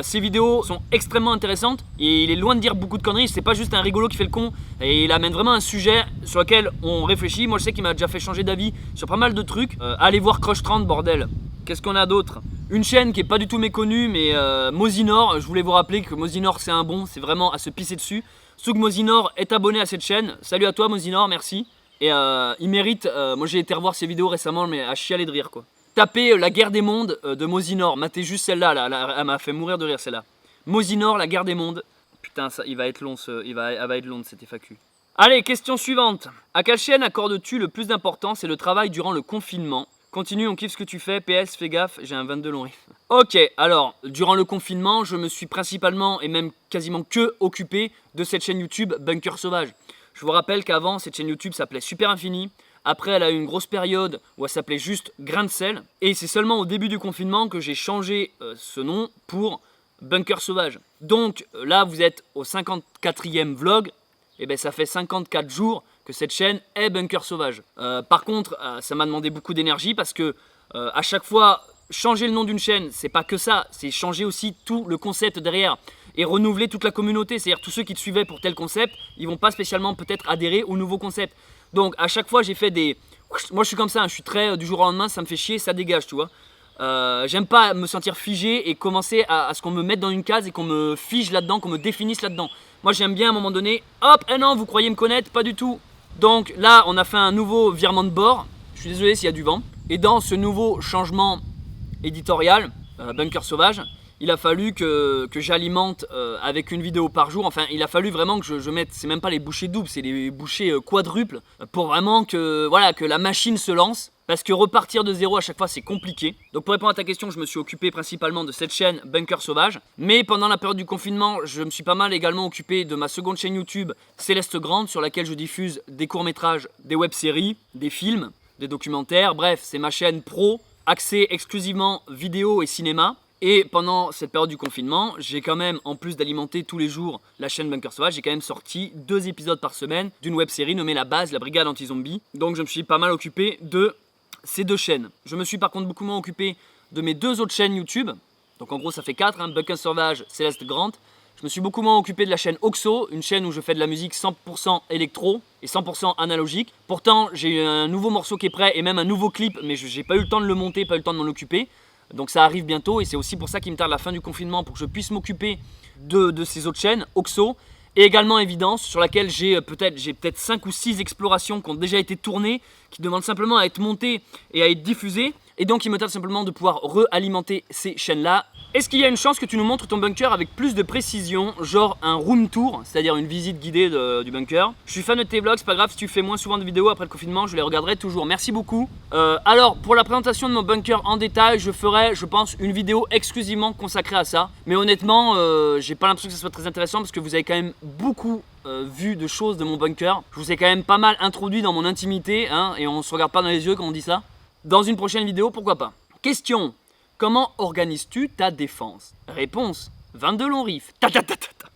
Ses vidéos sont extrêmement intéressantes et il est loin de dire beaucoup de conneries, c'est pas juste un rigolo qui fait le con et il amène vraiment un sujet sur lequel on réfléchit. Moi je sais qu'il m'a déjà fait changer d'avis sur pas mal de trucs. Allez voir Crush 30 bordel. Qu'est-ce qu'on a d'autre? Une chaîne qui est pas du tout méconnue mais Mosinor, je voulais vous rappeler que Mosinor c'est un bon, c'est vraiment à se pisser dessus. Soug Mosinor est abonné à cette chaîne, salut à toi Mosinor, merci. Et il mérite, moi j'ai été revoir ses vidéos récemment mais à chialer de rire quoi. Tapez La guerre des mondes de Mosinor, matez juste celle-là, elle m'a fait mourir de rire celle-là. Mosinor, La guerre des mondes. Putain, ça, il va être long elle va être longue cette FAQ. Allez, question suivante. À quelle chaîne accordes-tu le plus d'importance et le travail durant le confinement? Continue, on kiffe ce que tu fais, PS, fais gaffe, j'ai un 22 long riff. Ok, alors, durant le confinement, je me suis principalement et même quasiment que occupé de cette chaîne YouTube Bunker Sauvage. Je vous rappelle qu'avant, cette chaîne YouTube s'appelait Super Infini. Après, elle a eu une grosse période où elle s'appelait juste Grain de sel. Et c'est seulement au début du confinement que j'ai changé ce nom pour Bunker Sauvage. Donc là, vous êtes au 54e vlog. Et bien, ça fait 54 jours que cette chaîne est Bunker Sauvage. Par contre, ça m'a demandé beaucoup d'énergie parce que à chaque fois, changer le nom d'une chaîne, c'est pas que ça. C'est changer aussi tout le concept derrière. Et renouveler toute la communauté. C'est-à-dire tous ceux qui te suivaient pour tel concept, ils vont pas spécialement peut-être adhérer au nouveau concept. Donc à chaque fois j'ai fait des... Moi je suis comme ça, hein, je suis très du jour au lendemain, ça me fait chier, ça dégage tu vois. J'aime pas me sentir figé et commencer à ce qu'on me mette dans une case et qu'on me fige là-dedans, qu'on me définisse là-dedans. Moi j'aime bien à un moment donné, hop, non vous croyez me connaître, pas du tout. Donc là on a fait un nouveau virement de bord, je suis désolé s'il y a du vent. Et dans ce nouveau changement éditorial, Bunker Sauvage, il a fallu que j'alimente avec une vidéo par jour. Enfin, il a fallu vraiment que je mette, c'est même pas les bouchées doubles, c'est les bouchées quadruples pour vraiment que la machine se lance. Parce que repartir de zéro à chaque fois c'est compliqué. Donc pour répondre à ta question, je me suis occupé principalement de cette chaîne Bunker Sauvage. Mais pendant la période du confinement, je me suis pas mal également occupé de ma seconde chaîne YouTube Céleste Grande, sur laquelle je diffuse des courts-métrages, des web-séries, des films, des documentaires. Bref, c'est ma chaîne pro, axée exclusivement vidéo et cinéma. Et pendant cette période du confinement, j'ai quand même, en plus d'alimenter tous les jours la chaîne Bunker Sauvage, j'ai quand même sorti 2 épisodes par semaine d'une web-série nommée La Base, la Brigade Anti-Zombie. Donc je me suis pas mal occupé de ces 2 chaînes. Je me suis par contre beaucoup moins occupé de mes 2 autres chaînes YouTube. Donc en gros ça fait 4, Bunker Sauvage, Céleste Grande. Je me suis beaucoup moins occupé de la chaîne Oxo, une chaîne où je fais de la musique 100% électro et 100% analogique. Pourtant j'ai eu un nouveau morceau qui est prêt et même un nouveau clip, mais j'ai pas eu le temps de le monter, pas eu le temps de m'en occuper. Donc ça arrive bientôt et c'est aussi pour ça qu'il me tarde la fin du confinement, pour que je puisse m'occuper de ces autres chaînes, Oxo. Et également Évidence, sur laquelle j'ai peut-être 5 ou 6 explorations qui ont déjà été tournées, qui demandent simplement à être montées et à être diffusées. Et donc il me tarde simplement de pouvoir re-alimenter ces chaînes-là. Est-ce qu'il y a une chance que tu nous montres ton bunker avec plus de précision, genre un room tour, c'est-à-dire une visite guidée du bunker? Je suis fan de tes vlogs, c'est pas grave si tu fais moins souvent de vidéos après le confinement, je les regarderai toujours. Merci beaucoup. Alors, pour la présentation de mon bunker en détail, je ferai, je pense, une vidéo exclusivement consacrée à ça. Mais honnêtement, j'ai pas l'impression que ça soit très intéressant parce que vous avez quand même beaucoup vu de choses de mon bunker. Je vous ai quand même pas mal introduit dans mon intimité, hein, et on se regarde pas dans les yeux quand on dit ça. Dans une prochaine vidéo, pourquoi pas. Question: comment organises-tu ta défense? Réponse: 22 longs riffs.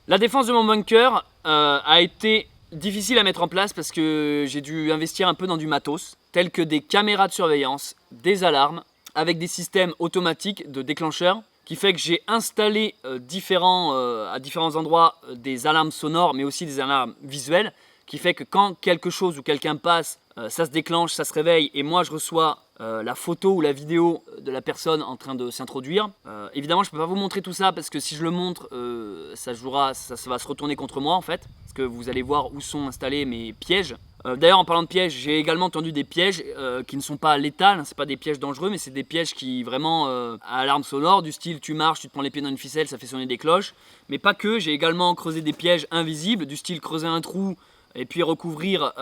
La défense de mon bunker a été difficile à mettre en place parce que j'ai dû investir un peu dans du matos, tel que des caméras de surveillance, des alarmes, avec des systèmes automatiques de déclencheurs, qui fait que j'ai installé à différents endroits des alarmes sonores, mais aussi des alarmes visuelles, qui fait que quand quelque chose ou quelqu'un passe, ça se déclenche, ça se réveille, et moi je reçois la photo ou la vidéo de la personne en train de s'introduire. Évidemment, je ne peux pas vous montrer tout ça parce que si je le montre, ça va se retourner contre moi en fait, parce que vous allez voir où sont installés mes pièges. D'ailleurs, en parlant de pièges, j'ai également tendu des pièges qui ne sont pas létals, hein, c'est pas des pièges dangereux, mais c'est des pièges qui vraiment à alarme sonore, du style tu marches, tu te prends les pieds dans une ficelle, ça fait sonner des cloches. Mais pas que, j'ai également creusé des pièges invisibles, du style creuser un trou et puis recouvrir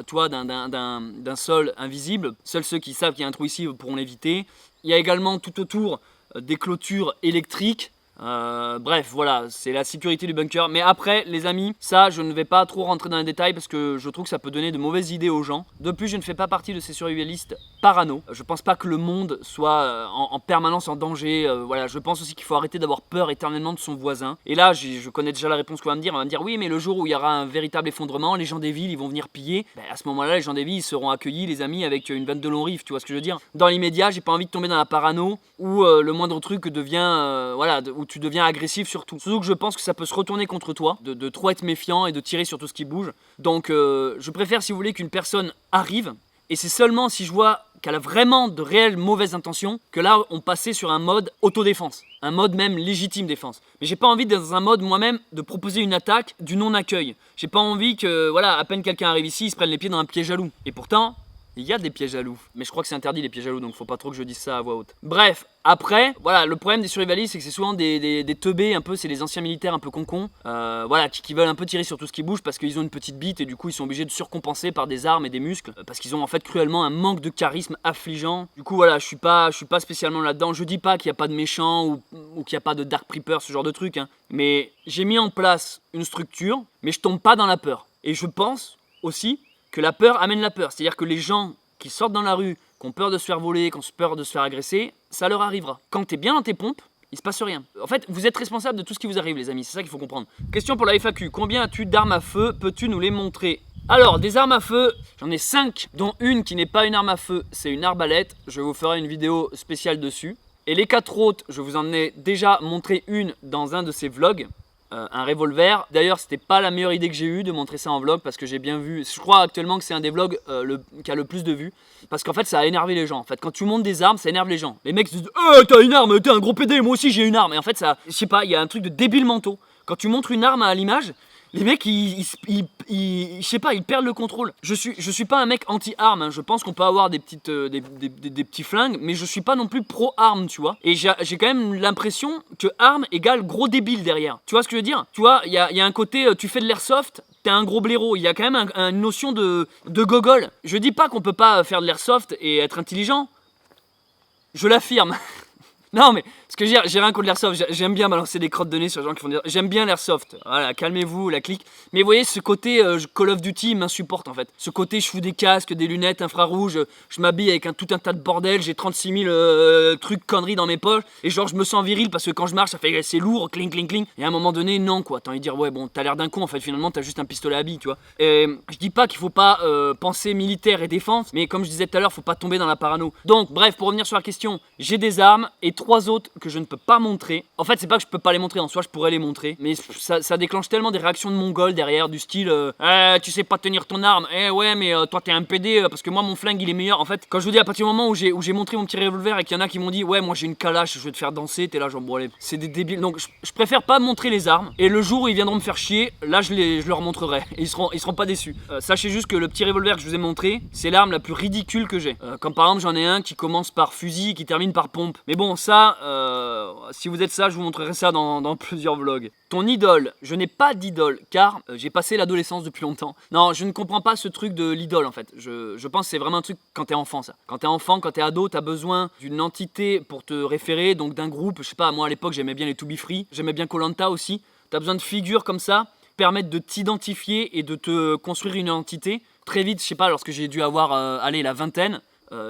toi d'un sol invisible. Seuls ceux qui savent qu'il y a un trou ici pourront l'éviter. Il y a également tout autour des clôtures électriques. Bref, voilà, c'est la sécurité du bunker. Mais après, les amis, ça, je ne vais pas trop rentrer dans les détails parce que je trouve que ça peut donner de mauvaises idées aux gens. De plus, je ne fais pas partie de ces survivalistes parano. Je pense pas que le monde soit en permanence en danger. Voilà, je pense aussi qu'il faut arrêter d'avoir peur éternellement de son voisin. Et là, je connais déjà la réponse qu'on va me dire. On va me dire oui, mais le jour où il y aura un véritable effondrement, les gens des villes, ils vont venir piller. Ben, à ce moment-là, les gens des villes, ils seront accueillis, les amis, avec une vanne de long riff. Tu vois ce que je veux dire? Dans l'immédiat, j'ai pas envie de tomber dans la parano où le moindre truc devient, où tu deviens agressif surtout. Surtout que je pense que ça peut se retourner contre toi, de trop être méfiant et de tirer sur tout ce qui bouge. Donc je préfère, si vous voulez, qu'une personne arrive, et c'est seulement si je vois qu'elle a vraiment de réelles mauvaises intentions que là on passait sur un mode autodéfense, un mode même légitime défense. Mais j'ai pas envie d'être dans un mode moi-même de proposer une attaque du non-accueil. J'ai pas envie que, voilà, à peine quelqu'un arrive ici, il se prenne les pieds dans un piège à loup. Et pourtant, il y a des pièges à loups, mais je crois que c'est interdit les pièges à loups, donc faut pas trop que je dise ça à voix haute. Bref, après, voilà, le problème des survivalistes, c'est que c'est souvent des teubés un peu, c'est les anciens militaires un peu concons, voilà, qui veulent un peu tirer sur tout ce qui bouge parce qu'ils ont une petite bite et du coup ils sont obligés de surcompenser par des armes et des muscles, parce qu'ils ont en fait cruellement un manque de charisme affligeant. Du coup voilà, je suis pas spécialement là-dedans. Je dis pas qu'il n'y a pas de méchants ou qu'il n'y a pas de Dark Preeper, ce genre de truc, hein. Mais j'ai mis en place une structure, mais je tombe pas dans la peur. Et je pense aussi que la peur amène la peur. C'est-à-dire que les gens qui sortent dans la rue, qui ont peur de se faire voler, qui ont peur de se faire agresser, ça leur arrivera. Quand t'es bien dans tes pompes, il se passe rien. En fait, vous êtes responsable de tout ce qui vous arrive, les amis. C'est ça qu'il faut comprendre. Question pour la FAQ. Combien as-tu d'armes à feu? Peux-tu nous les montrer? Alors, des armes à feu, j'en ai 5, dont une qui n'est pas une arme à feu, c'est une arbalète. Je vous ferai une vidéo spéciale dessus. Et les 4 autres, je vous en ai déjà montré une dans un de ces vlogs. Un revolver. D'ailleurs, c'était pas la meilleure idée que j'ai eue de montrer ça en vlog parce que j'ai bien vu. Je crois actuellement que c'est un des vlogs qui a le plus de vues parce qu'en fait, ça a énervé les gens. En fait, quand tu montes des armes, ça énerve les gens. Les mecs se disent t'as une arme, t'es un gros PD, moi aussi j'ai une arme. Et en fait, ça, je sais pas, il y a un truc de débile mentaux. Quand tu montres une arme à l'image, Les mecs, je sais pas, ils perdent le contrôle. Je suis pas un mec anti-armes, hein. Je pense qu'on peut avoir des petits flingues, mais je suis pas non plus pro-armes, tu vois. Et j'ai quand même l'impression que armes égale gros débile derrière. Tu vois ce que je veux dire? Tu vois, il y a un côté, tu fais de l'airsoft, t'es un gros blaireau. Il y a quand même une notion de gogol. Je dis pas qu'on peut pas faire de l'airsoft et être intelligent. Je l'affirme. Non mais, ce que je veux dire, j'ai rien contre l'airsoft, j'aime bien balancer des crottes de nez sur les gens qui font dire. J'aime bien l'airsoft, voilà, calmez-vous, la clique. Mais vous voyez, ce côté Call of Duty m'insupporte en fait. Ce côté, je fous des casques, des lunettes infrarouges, je m'habille avec tout un tas de bordel, j'ai 36 000 trucs conneries dans mes poches. Et genre, je me sens viril parce que quand je marche, ça fait c'est lourd, cling cling cling. Et à un moment donné, non quoi, t'as envie de dire, ouais bon, t'as l'air d'un con en fait, finalement t'as juste un pistolet à billes, tu vois. Et je dis pas qu'il faut pas penser militaire et défense, mais comme je disais tout à l'heure, faut pas tomber dans la parano. Donc, bref, pour revenir sur la question, j'ai des armes et 3 autres que je ne peux pas montrer. En fait, c'est pas que je peux pas les montrer, en soi, je pourrais les montrer. Mais ça déclenche tellement des réactions de mongols derrière, du style tu sais pas tenir ton arme. Eh ouais, mais toi t'es un PD parce que moi mon flingue il est meilleur. En fait, quand je vous dis à partir du moment où j'ai montré mon petit revolver et qu'il y en a qui m'ont dit ouais, moi j'ai une calache, je vais te faire danser, t'es là, genre bon, allez, c'est des débiles. Donc je préfère pas montrer les armes. Et le jour où ils viendront me faire chier, là je leur montrerai. Et ils seront pas déçus. Sachez juste que le petit revolver que je vous ai montré, c'est l'arme la plus ridicule que j'ai. Comme par exemple, j'en ai un qui commence par fusil et qui termine par pompe. Mais bon, ça. Si vous êtes ça, je vous montrerai ça dans plusieurs vlogs. Ton idole, je n'ai pas d'idole car j'ai passé l'adolescence depuis longtemps. Non, je ne comprends pas ce truc de l'idole en fait. Je pense que c'est vraiment un truc quand t'es enfant ça. Quand t'es enfant, quand t'es ado, t'as besoin d'une entité pour te référer, donc d'un groupe. Je sais pas, moi à l'époque j'aimais bien les To Be Free, j'aimais bien Koh Lanta aussi. T'as besoin de figures comme ça, permettent de t'identifier et de te construire une identité. Très vite, je sais pas, lorsque j'ai dû avoir, la vingtaine,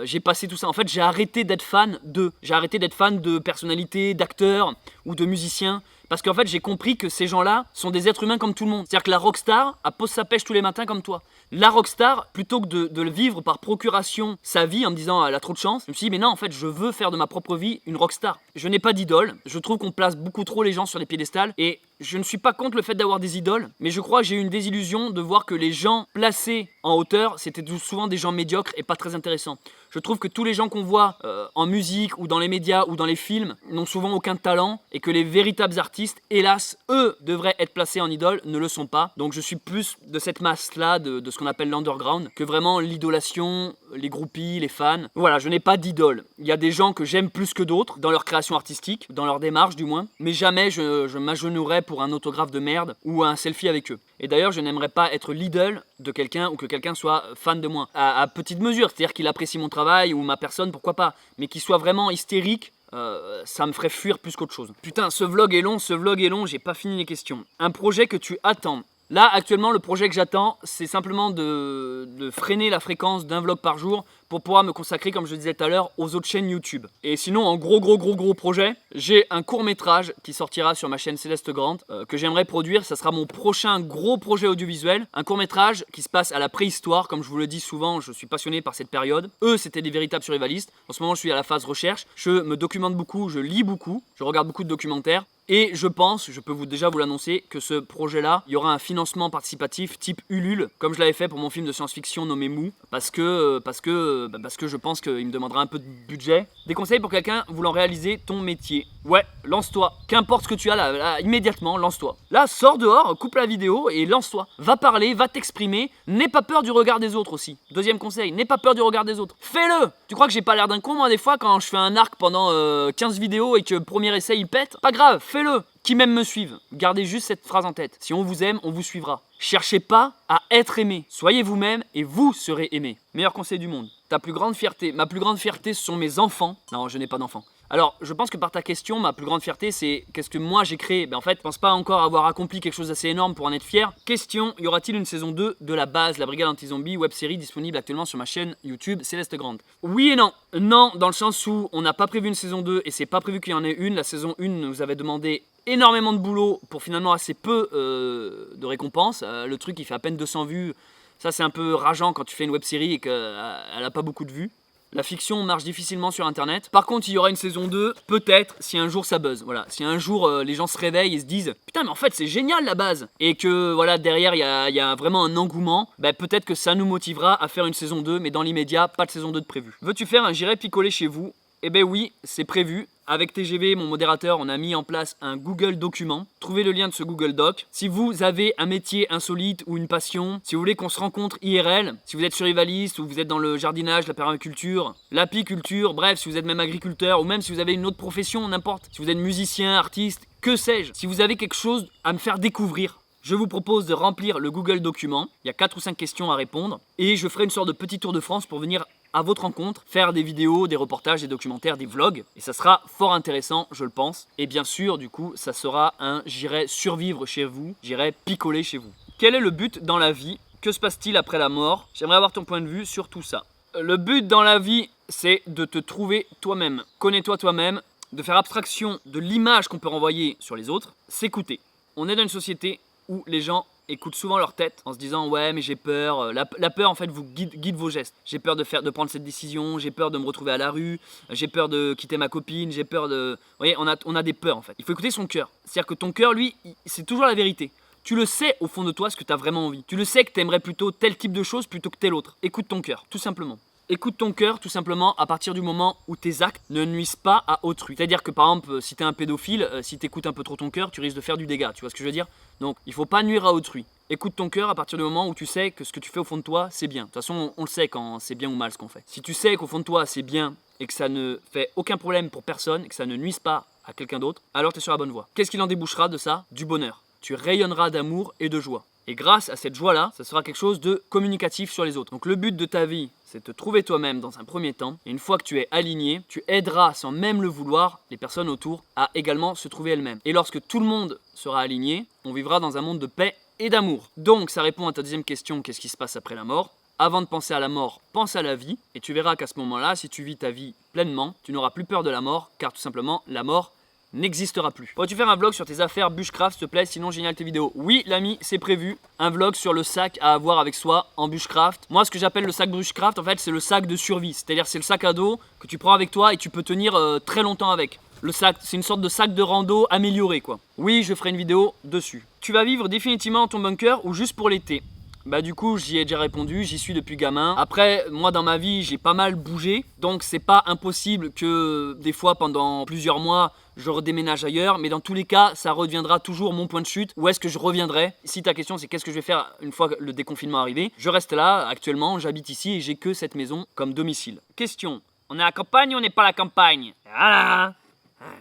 j'ai passé tout ça. En fait, j'ai arrêté d'être fan de personnalités, d'acteurs ou de musiciens. Parce qu'en fait, j'ai compris que ces gens-là sont des êtres humains comme tout le monde. C'est-à-dire que la rockstar, elle pose sa pêche tous les matins comme toi. La rockstar, plutôt que de le vivre par procuration sa vie en me disant elle a trop de chance, je me suis dit mais non, en fait, je veux faire de ma propre vie une rockstar. Je n'ai pas d'idole. Je trouve qu'on place beaucoup trop les gens sur des piédestals. Et je ne suis pas contre le fait d'avoir des idoles, mais je crois que j'ai eu une désillusion de voir que les gens placés en hauteur, c'était souvent des gens médiocres et pas très intéressants. Je trouve que tous les gens qu'on voit en musique ou dans les médias ou dans les films n'ont souvent aucun talent et que les véritables artistes, hélas, eux, devraient être placés en idole, ne le sont pas. Donc je suis plus de cette masse-là, de ce qu'on appelle l'underground, que vraiment l'idolation, les groupies, les fans. Voilà, je n'ai pas d'idole. Il y a des gens que j'aime plus que d'autres, dans leur création artistique, dans leur démarche du moins, mais jamais je m'agenouillerai pour un autographe de merde ou un selfie avec eux. Et d'ailleurs, je n'aimerais pas être l'idole de quelqu'un ou que quelqu'un soit fan de moi. À petite mesure, c'est-à-dire qu'il apprécie mon travail ou ma personne, pourquoi pas. Mais qu'il soit vraiment hystérique, ça me ferait fuir plus qu'autre chose. Putain, ce vlog est long, j'ai pas fini les questions. Un projet que tu attends. Là, actuellement, le projet que j'attends, c'est simplement de freiner la fréquence d'un vlog par jour pour pouvoir me consacrer, comme je le disais tout à l'heure, aux autres chaînes YouTube. Et sinon, en gros projet, j'ai un court-métrage qui sortira sur ma chaîne Céleste Grant, que j'aimerais produire. Ça sera mon prochain gros projet audiovisuel. Un court-métrage qui se passe à la préhistoire. Comme je vous le dis souvent, je suis passionné par cette période. Eux, c'était des véritables survivalistes. En ce moment, je suis à la phase recherche. Je me documente beaucoup, je lis beaucoup, je regarde beaucoup de documentaires. Et je pense, je peux déjà vous l'annoncer, que ce projet-là, il y aura un financement participatif type Ulule, comme je l'avais fait pour mon film de science-fiction nommé Mou, parce que je pense qu'il me demandera un peu de budget. Des conseils pour quelqu'un voulant réaliser ton métier. Ouais, lance-toi. Qu'importe ce que tu as là, immédiatement, lance-toi. Là, sors dehors, coupe la vidéo et lance-toi. Va parler, va t'exprimer. N'aie pas peur du regard des autres aussi. Deuxième conseil, n'aie pas peur du regard des autres. Fais-le. Tu crois que j'ai pas l'air d'un con, moi, des fois, quand je fais un arc pendant 15 vidéos et que le premier essai, il pète? Pas grave, fais-le. Qui m'aime me suive. Gardez juste cette phrase en tête. Si on vous aime, on vous suivra. Cherchez pas à être aimé. Soyez vous-même et vous serez aimé. Meilleur conseil du monde. Ta plus grande fierté. Ma plus grande fierté, ce sont mes enfants. Non, je n'ai pas d'enfants. Alors, je pense que par ta question, ma plus grande fierté, c'est qu'est-ce que moi j'ai créé. En fait, je pense pas encore avoir accompli quelque chose d'assez énorme pour en être fier. Question, y aura-t-il une saison 2 de La Base, la brigade anti-zombie, web-série disponible actuellement sur ma chaîne YouTube Céleste Grant? Oui et non. Non, dans le sens où on n'a pas prévu une saison 2 et c'est pas prévu qu'il y en ait une. La saison 1 nous avait demandé énormément de boulot pour finalement assez peu de récompenses. Le truc, il fait à peine 200 vues. Ça, c'est un peu rageant quand tu fais une web-série et qu'elle a pas beaucoup de vues. La fiction marche difficilement sur internet. Par contre, il y aura une saison 2, peut-être, si un jour ça buzz. Voilà, si un jour les gens se réveillent et se disent putain, mais en fait, c'est génial La Base. Et que voilà, derrière, il y a vraiment un engouement. Peut-être que ça nous motivera à faire une saison 2, mais dans l'immédiat, pas de saison 2 de prévu. Veux-tu faire un j'irai picoler chez vous? Eh ben oui, c'est prévu. avec TGV, mon modérateur, on a mis en place un Google Document. Trouvez le lien de ce Google Doc. Si vous avez un métier insolite ou une passion, si vous voulez qu'on se rencontre IRL, si vous êtes survivaliste ou vous êtes dans le jardinage, la permaculture, l'apiculture, bref, si vous êtes même agriculteur ou même si vous avez une autre profession, n'importe, si vous êtes musicien, artiste, que sais-je, si vous avez quelque chose à me faire découvrir, je vous propose de remplir le Google Document. Il y a 4 ou 5 questions à répondre et je ferai une sorte de petit tour de France pour venir à votre rencontre, faire des vidéos, des reportages, des documentaires, des vlogs. Et ça sera fort intéressant, je le pense. Et bien sûr, du coup, ça sera un j'irai survivre chez vous, j'irai picoler chez vous. Quel est le but dans la vie? Que se passe-t-il après la mort? J'aimerais avoir ton point de vue sur tout ça. Le but dans la vie, c'est de te trouver toi-même. Connais-toi toi-même, de faire abstraction de l'image qu'on peut renvoyer sur les autres, s'écouter. On est dans une société où les gens écoutent souvent leur tête en se disant ouais mais j'ai peur. La peur en fait vous guide vos gestes. J'ai peur de prendre cette décision, j'ai peur de me retrouver à la rue, j'ai peur de quitter ma copine, j'ai peur de... Vous voyez, on a des peurs en fait. Il faut écouter son cœur. C'est-à-dire que ton cœur lui, c'est toujours la vérité. Tu le sais au fond de toi ce que tu as vraiment envie. Tu le sais que tu aimerais plutôt tel type de choses plutôt que tel autre. Écoute ton cœur, tout simplement. Écoute ton cœur tout simplement à partir du moment où tes actes ne nuisent pas à autrui. C'est-à-dire que par exemple, si tu es un pédophile, si tu écoutes un peu trop ton cœur, tu risques de faire du dégât. Tu vois ce que je veux dire? Donc il faut pas nuire à autrui. Écoute ton cœur à partir du moment où tu sais que ce que tu fais au fond de toi, c'est bien. De toute façon, on le sait quand c'est bien ou mal ce qu'on fait. Si tu sais qu'au fond de toi, c'est bien et que ça ne fait aucun problème pour personne et que ça ne nuise pas à quelqu'un d'autre, alors tu es sur la bonne voie. Qu'est-ce qu'il en débouchera de ça? Du bonheur. Tu rayonneras d'amour et de joie. Et grâce à cette joie-là, ça sera quelque chose de communicatif sur les autres. Donc le but de ta vie, c'est de te trouver toi-même dans un premier temps. Et une fois que tu es aligné, tu aideras sans même le vouloir les personnes autour à également se trouver elles-mêmes. Et lorsque tout le monde sera aligné, on vivra dans un monde de paix et d'amour. Donc ça répond à ta deuxième question, qu'est-ce qui se passe après la mort? Avant de penser à la mort, pense à la vie. Et tu verras qu'à ce moment-là, si tu vis ta vie pleinement, tu n'auras plus peur de la mort, car tout simplement, la mort n'existera plus. Pourrais-tu faire un vlog sur tes affaires bushcraft s'il te plaît? Sinon génial tes vidéos. Oui l'ami, c'est prévu. Un vlog sur le sac à avoir avec soi en bushcraft. Moi ce que j'appelle le sac bushcraft en fait c'est le sac de survie. C'est-à-dire c'est le sac à dos que tu prends avec toi et tu peux tenir très longtemps avec. Le sac, c'est une sorte de sac de rando amélioré quoi. Oui je ferai une vidéo dessus. Tu vas vivre définitivement dans ton bunker ou juste pour l'été? Bah du coup j'y ai déjà répondu, j'y suis depuis gamin. Après moi dans ma vie j'ai pas mal bougé. Donc c'est pas impossible que des fois pendant plusieurs mois je redéménage ailleurs. Mais dans tous les cas ça reviendra toujours mon point de chute. Où est-ce que je reviendrai? Si ta question c'est qu'est-ce que je vais faire une fois le déconfinement arrivé, je reste là actuellement, j'habite ici et j'ai que cette maison comme domicile. Question, on est à la campagne ou on n'est pas à la campagne? Voilà.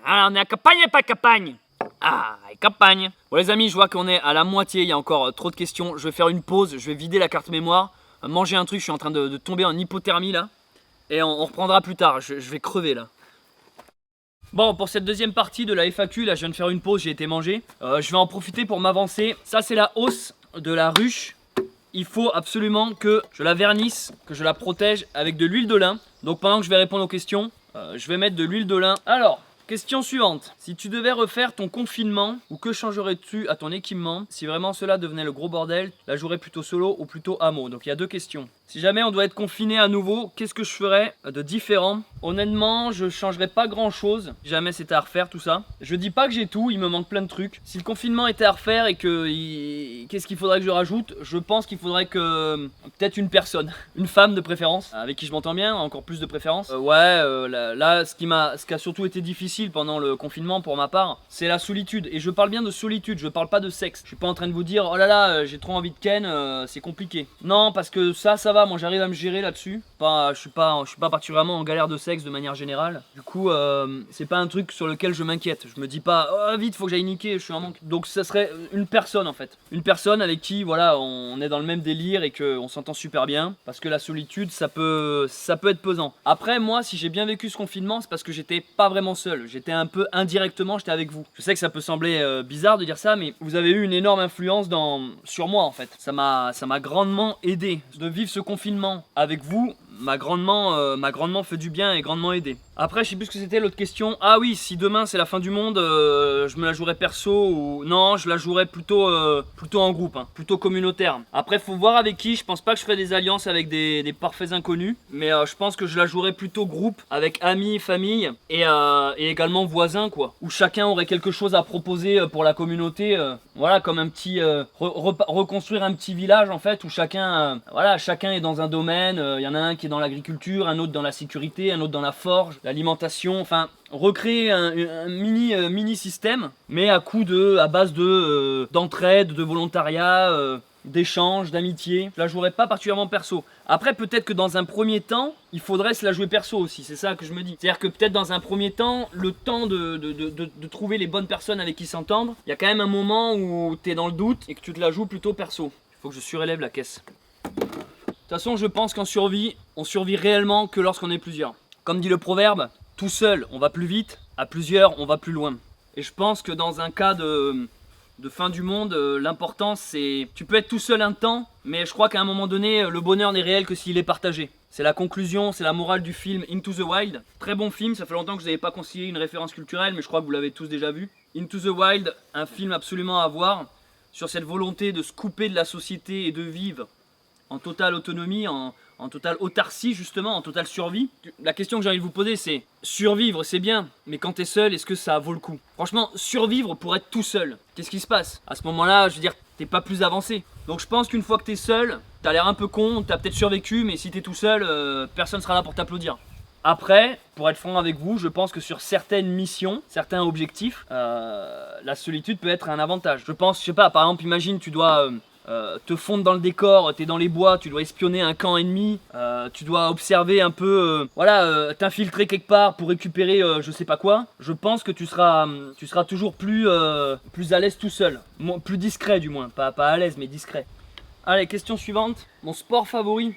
On est à campagne ou pas à campagne? Ah, campagne. Bon les amis, je vois qu'on est à la moitié, il y a encore trop de questions. Je vais faire une pause, je vais vider la carte mémoire, manger un truc, je suis en train de tomber en hypothermie là. Et on reprendra plus tard, je vais crever là. Bon, pour cette deuxième partie de la FAQ, là je viens de faire une pause, j'ai été manger. Je vais en profiter pour m'avancer. Ça c'est la hausse de la ruche. Il faut absolument que je la vernisse, que je la protège avec de l'huile de lin. Donc pendant que je vais répondre aux questions, je vais mettre de l'huile de lin. Alors... question suivante. Si tu devais refaire ton confinement, ou que changerais-tu à ton équipement? Si vraiment cela devenait le gros bordel, la jouerais plutôt solo ou plutôt hameau? Donc il y a deux questions. Si jamais on doit être confiné à nouveau, qu'est-ce que je ferais de différent? Honnêtement, je changerais pas grand chose. Si jamais c'était à refaire tout ça. Je dis pas que j'ai tout, il me manque plein de trucs. Si le confinement était à refaire et que... qu'est-ce qu'il faudrait que je rajoute? Je pense qu'il faudrait que... peut-être une personne. Une femme de préférence, avec qui je m'entends bien, encore plus de préférence. Là, ce qui a surtout été difficile pendant le confinement pour ma part, c'est la solitude. Et je parle bien de solitude, je parle pas de sexe. Je suis pas en train de vous dire, oh là là, j'ai trop envie de ken, c'est compliqué. Non, parce que ça va, moi j'arrive à me gérer là-dessus. Je suis pas particulièrement en galère de sexe de manière générale. Du coup, c'est pas un truc sur lequel je m'inquiète. Je me dis pas, oh vite, faut que j'aille niquer, je suis en manque. Donc ça serait une personne en fait. Une personne avec qui, voilà, on est dans le même délire et qu'on s'entend super bien. Parce que la solitude, ça peut être pesant. Après, moi, si j'ai bien vécu ce confinement, c'est parce que j'étais pas vraiment seul. J'étais un peu indirectement, j'étais avec vous. Je sais que ça peut sembler bizarre de dire ça, mais vous avez eu une énorme influence sur moi en fait. Ça m'a grandement aidé de vivre ce confinement avec vous. M'a grandement fait du bien et grandement aidé. Après, je sais plus ce que c'était l'autre question. Ah oui, si demain c'est la fin du monde, je me la jouerais perso ou... Non, je la jouerais plutôt en groupe, hein, plutôt communautaire. Après, faut voir avec qui. Je pense pas que je ferais des alliances avec des parfaits inconnus. Mais je pense que je la jouerais plutôt groupe, avec amis, famille et également voisins, quoi. Où chacun aurait quelque chose à proposer pour la communauté. Voilà, comme un petit... reconstruire un petit village, en fait, où chacun est dans un domaine. Il y en a un qui est dans l'agriculture, un autre dans la sécurité, un autre dans la forge, l'alimentation, enfin recréer un mini système, mais à base d'entraide, de volontariat, d'échanges, d'amitié. Je la jouerai pas particulièrement perso. Après, peut-être que dans un premier temps, il faudrait se la jouer perso aussi, c'est ça que je me dis. C'est-à-dire que peut-être dans un premier temps, le temps de trouver les bonnes personnes avec qui s'entendre, il y a quand même un moment où tu es dans le doute et que tu te la joues plutôt perso. Il faut que je surélève la caisse. De toute façon, je pense qu'en survie, on survit réellement que lorsqu'on est plusieurs. Comme dit le proverbe, tout seul, on va plus vite, à plusieurs, on va plus loin. Et je pense que dans un cas de fin du monde, l'important c'est... Tu peux être tout seul un temps, mais je crois qu'à un moment donné, le bonheur n'est réel que s'il est partagé. C'est la conclusion, c'est la morale du film Into the Wild. Très bon film, ça fait longtemps que je n'avais pas conseillé une référence culturelle, mais je crois que vous l'avez tous déjà vu. Into the Wild, un film absolument à voir, sur cette volonté de se couper de la société et de vivre en totale autonomie, en totale autarcie justement, en totale survie. La question que j'ai envie de vous poser c'est, survivre c'est bien, mais quand t'es seul, est-ce que ça vaut le coup? Franchement, survivre pour être tout seul, qu'est-ce qui se passe? À ce moment-là, je veux dire, t'es pas plus avancé. Donc je pense qu'une fois que t'es seul, t'as l'air un peu con, t'as peut-être survécu, mais si t'es tout seul, personne sera là pour t'applaudir. Après, pour être franc avec vous, je pense que sur certaines missions, certains objectifs, la solitude peut être un avantage. Je pense, je sais pas, par exemple, imagine tu dois... te fondre dans le décor, t'es dans les bois, tu dois espionner un camp ennemi, tu dois observer un peu, t'infiltrer quelque part pour récupérer je sais pas quoi. Je pense que tu seras toujours plus à l'aise tout seul, plus discret du moins, pas à l'aise mais discret. Allez, question suivante, mon sport favori?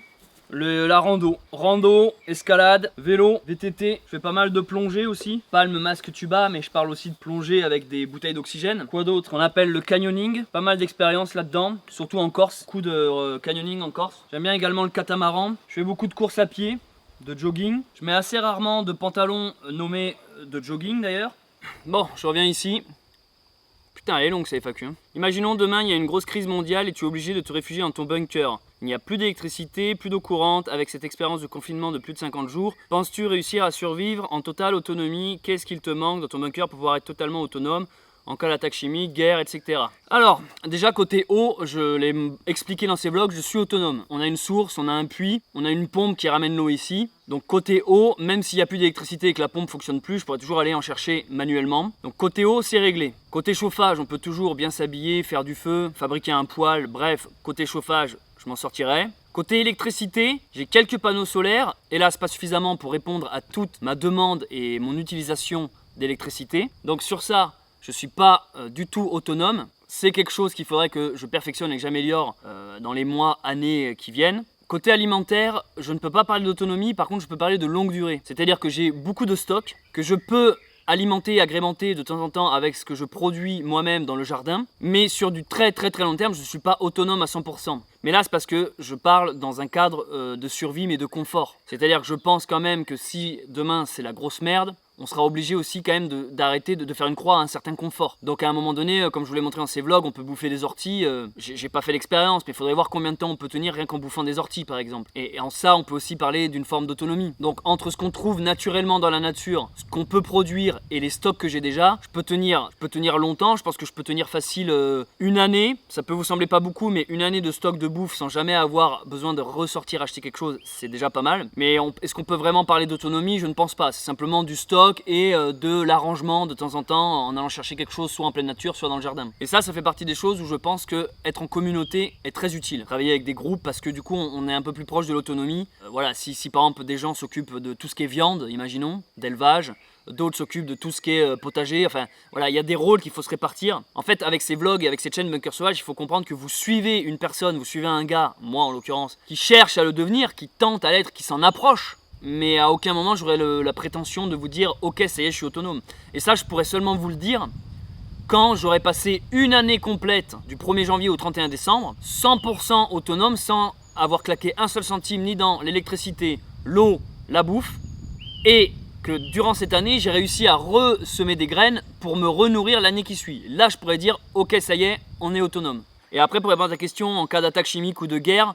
La rando, escalade, vélo, VTT, je fais pas mal de plongée aussi, palme, masque, tuba, mais je parle aussi de plongée avec des bouteilles d'oxygène. Quoi d'autre? On appelle le canyoning, pas mal d'expérience là-dedans, surtout en Corse, beaucoup de canyoning en Corse. J'aime bien également le catamaran, je fais beaucoup de courses à pied, de jogging. Je mets assez rarement de pantalons nommés de jogging d'ailleurs. Bon, je reviens ici. Putain, elle est longue cette FAQ. Hein. Imaginons demain, il y a une grosse crise mondiale et tu es obligé de te réfugier dans ton bunker. Il n'y a plus d'électricité, plus d'eau courante. Avec cette expérience de confinement de plus de 50 jours, penses-tu réussir à survivre en totale autonomie? Qu'est-ce qu'il te manque dans ton bunker pour pouvoir être totalement autonome en cas d'attaque chimique, guerre, etc. Alors, déjà côté eau, je l'ai expliqué dans ces vlogs, je suis autonome. On a une source, on a un puits, on a une pompe qui ramène l'eau ici. Donc côté eau, même s'il n'y a plus d'électricité et que la pompe ne fonctionne plus, je pourrais toujours aller en chercher manuellement. Donc côté eau, c'est réglé. Côté chauffage, on peut toujours bien s'habiller, faire du feu, fabriquer un poêle, bref, côté chauffage, je m'en sortirai. Côté électricité, j'ai quelques panneaux solaires, hélas pas suffisamment pour répondre à toute ma demande et mon utilisation d'électricité. Donc sur ça, je ne suis pas du tout autonome. C'est quelque chose qu'il faudrait que je perfectionne et que j'améliore dans les mois, années qui viennent. Côté alimentaire, je ne peux pas parler d'autonomie, par contre je peux parler de longue durée. C'est-à-dire que j'ai beaucoup de stocks, que je peux alimenter, agrémenter de temps en temps avec ce que je produis moi-même dans le jardin. Mais sur du très long terme, je ne suis pas autonome à 100%. Mais là, c'est parce que je parle dans un cadre de survie mais de confort. C'est-à-dire que je pense quand même que si demain c'est la grosse merde, on sera obligé aussi quand même d'arrêter de faire une croix à un certain confort. Donc à un moment donné, comme je vous l'ai montré dans ces vlogs, on peut bouffer des orties. J'ai pas fait l'expérience, mais il faudrait voir combien de temps on peut tenir rien qu'en bouffant des orties par exemple. Et en ça, on peut aussi parler d'une forme d'autonomie. Donc entre ce qu'on trouve naturellement dans la nature, ce qu'on peut produire et les stocks que j'ai déjà, je peux tenir longtemps. Je pense que je peux tenir facile une année. Ça peut vous sembler pas beaucoup, mais une année de stock de bouffe sans jamais avoir besoin de ressortir acheter quelque chose, c'est déjà pas mal. Mais est-ce qu'on peut vraiment parler d'autonomie? Je ne pense pas. C'est simplement du stock et de l'arrangement de temps en temps en allant chercher quelque chose soit en pleine nature soit dans le jardin. Et ça fait partie des choses où je pense que être en communauté est très utile. Travailler avec des groupes parce que du coup on est un peu plus proche de l'autonomie. Voilà, si par exemple des gens s'occupent de tout ce qui est viande, imaginons, d'élevage, d'autres s'occupent de tout ce qui est potager, enfin voilà, il y a des rôles qu'il faut se répartir. En fait, avec ces vlogs et avec cette chaîne Bunker Sauvage, il faut comprendre que vous suivez une personne, vous suivez un gars, moi en l'occurrence, qui cherche à le devenir, qui tente à l'être, qui s'en approche. Mais à aucun moment j'aurais la prétention de vous dire ok ça y est je suis autonome. Et ça je pourrais seulement vous le dire quand j'aurais passé une année complète du 1er janvier au 31 décembre 100% autonome sans avoir claqué un seul centime ni dans l'électricité, l'eau, la bouffe, et que durant cette année j'ai réussi à ressemer des graines pour me renourrir l'année qui suit. Là je pourrais dire ok ça y est on est autonome. Et après, pour répondre à ta question, en cas d'attaque chimique ou de guerre,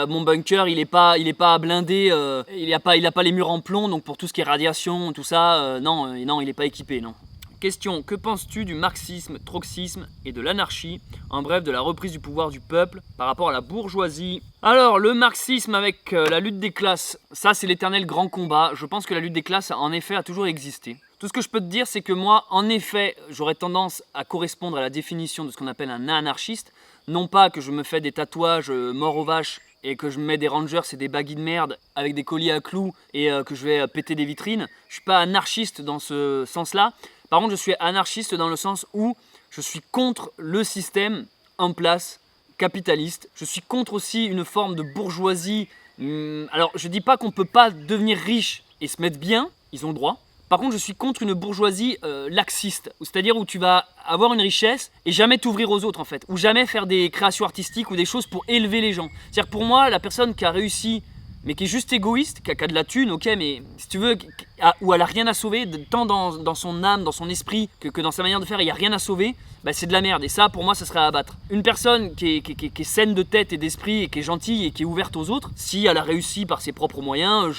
mon bunker, il est pas blindé, il a pas les murs en plomb, donc pour tout ce qui est radiation, tout ça, non, il est pas équipé, non. Question, que penses-tu du marxisme, troxisme et de l'anarchie, en bref de la reprise du pouvoir du peuple par rapport à la bourgeoisie? Alors, le marxisme avec la lutte des classes, ça c'est l'éternel grand combat. Je pense que la lutte des classes en effet a toujours existé. Tout ce que je peux te dire, c'est que moi, en effet, j'aurais tendance à correspondre à la définition de ce qu'on appelle un anarchiste. Non pas que je me fais des tatouages mort aux vaches et que je me mets des Rangers et des baggies de merde avec des colliers à clous et que je vais péter des vitrines. Je suis pas anarchiste dans ce sens-là. Par contre, je suis anarchiste dans le sens où je suis contre le système en place capitaliste. Je suis contre aussi une forme de bourgeoisie. Alors, je dis pas qu'on peut pas devenir riche et se mettre bien, ils ont le droit. Par contre, je suis contre une bourgeoisie laxiste, c'est-à-dire où tu vas avoir une richesse et jamais t'ouvrir aux autres en fait, ou jamais faire des créations artistiques ou des choses pour élever les gens. C'est-à-dire pour moi, la personne qui a réussi, mais qui est juste égoïste, qui a de la thune, ok, mais si tu veux, où elle a rien à sauver, tant dans son âme, dans son esprit, que dans sa manière de faire, il n'y a rien à sauver, bah c'est de la merde. Et ça, pour moi, ça serait à abattre. Une personne qui est saine de tête et d'esprit, et qui est gentille et qui est ouverte aux autres, si elle a réussi par ses propres moyens,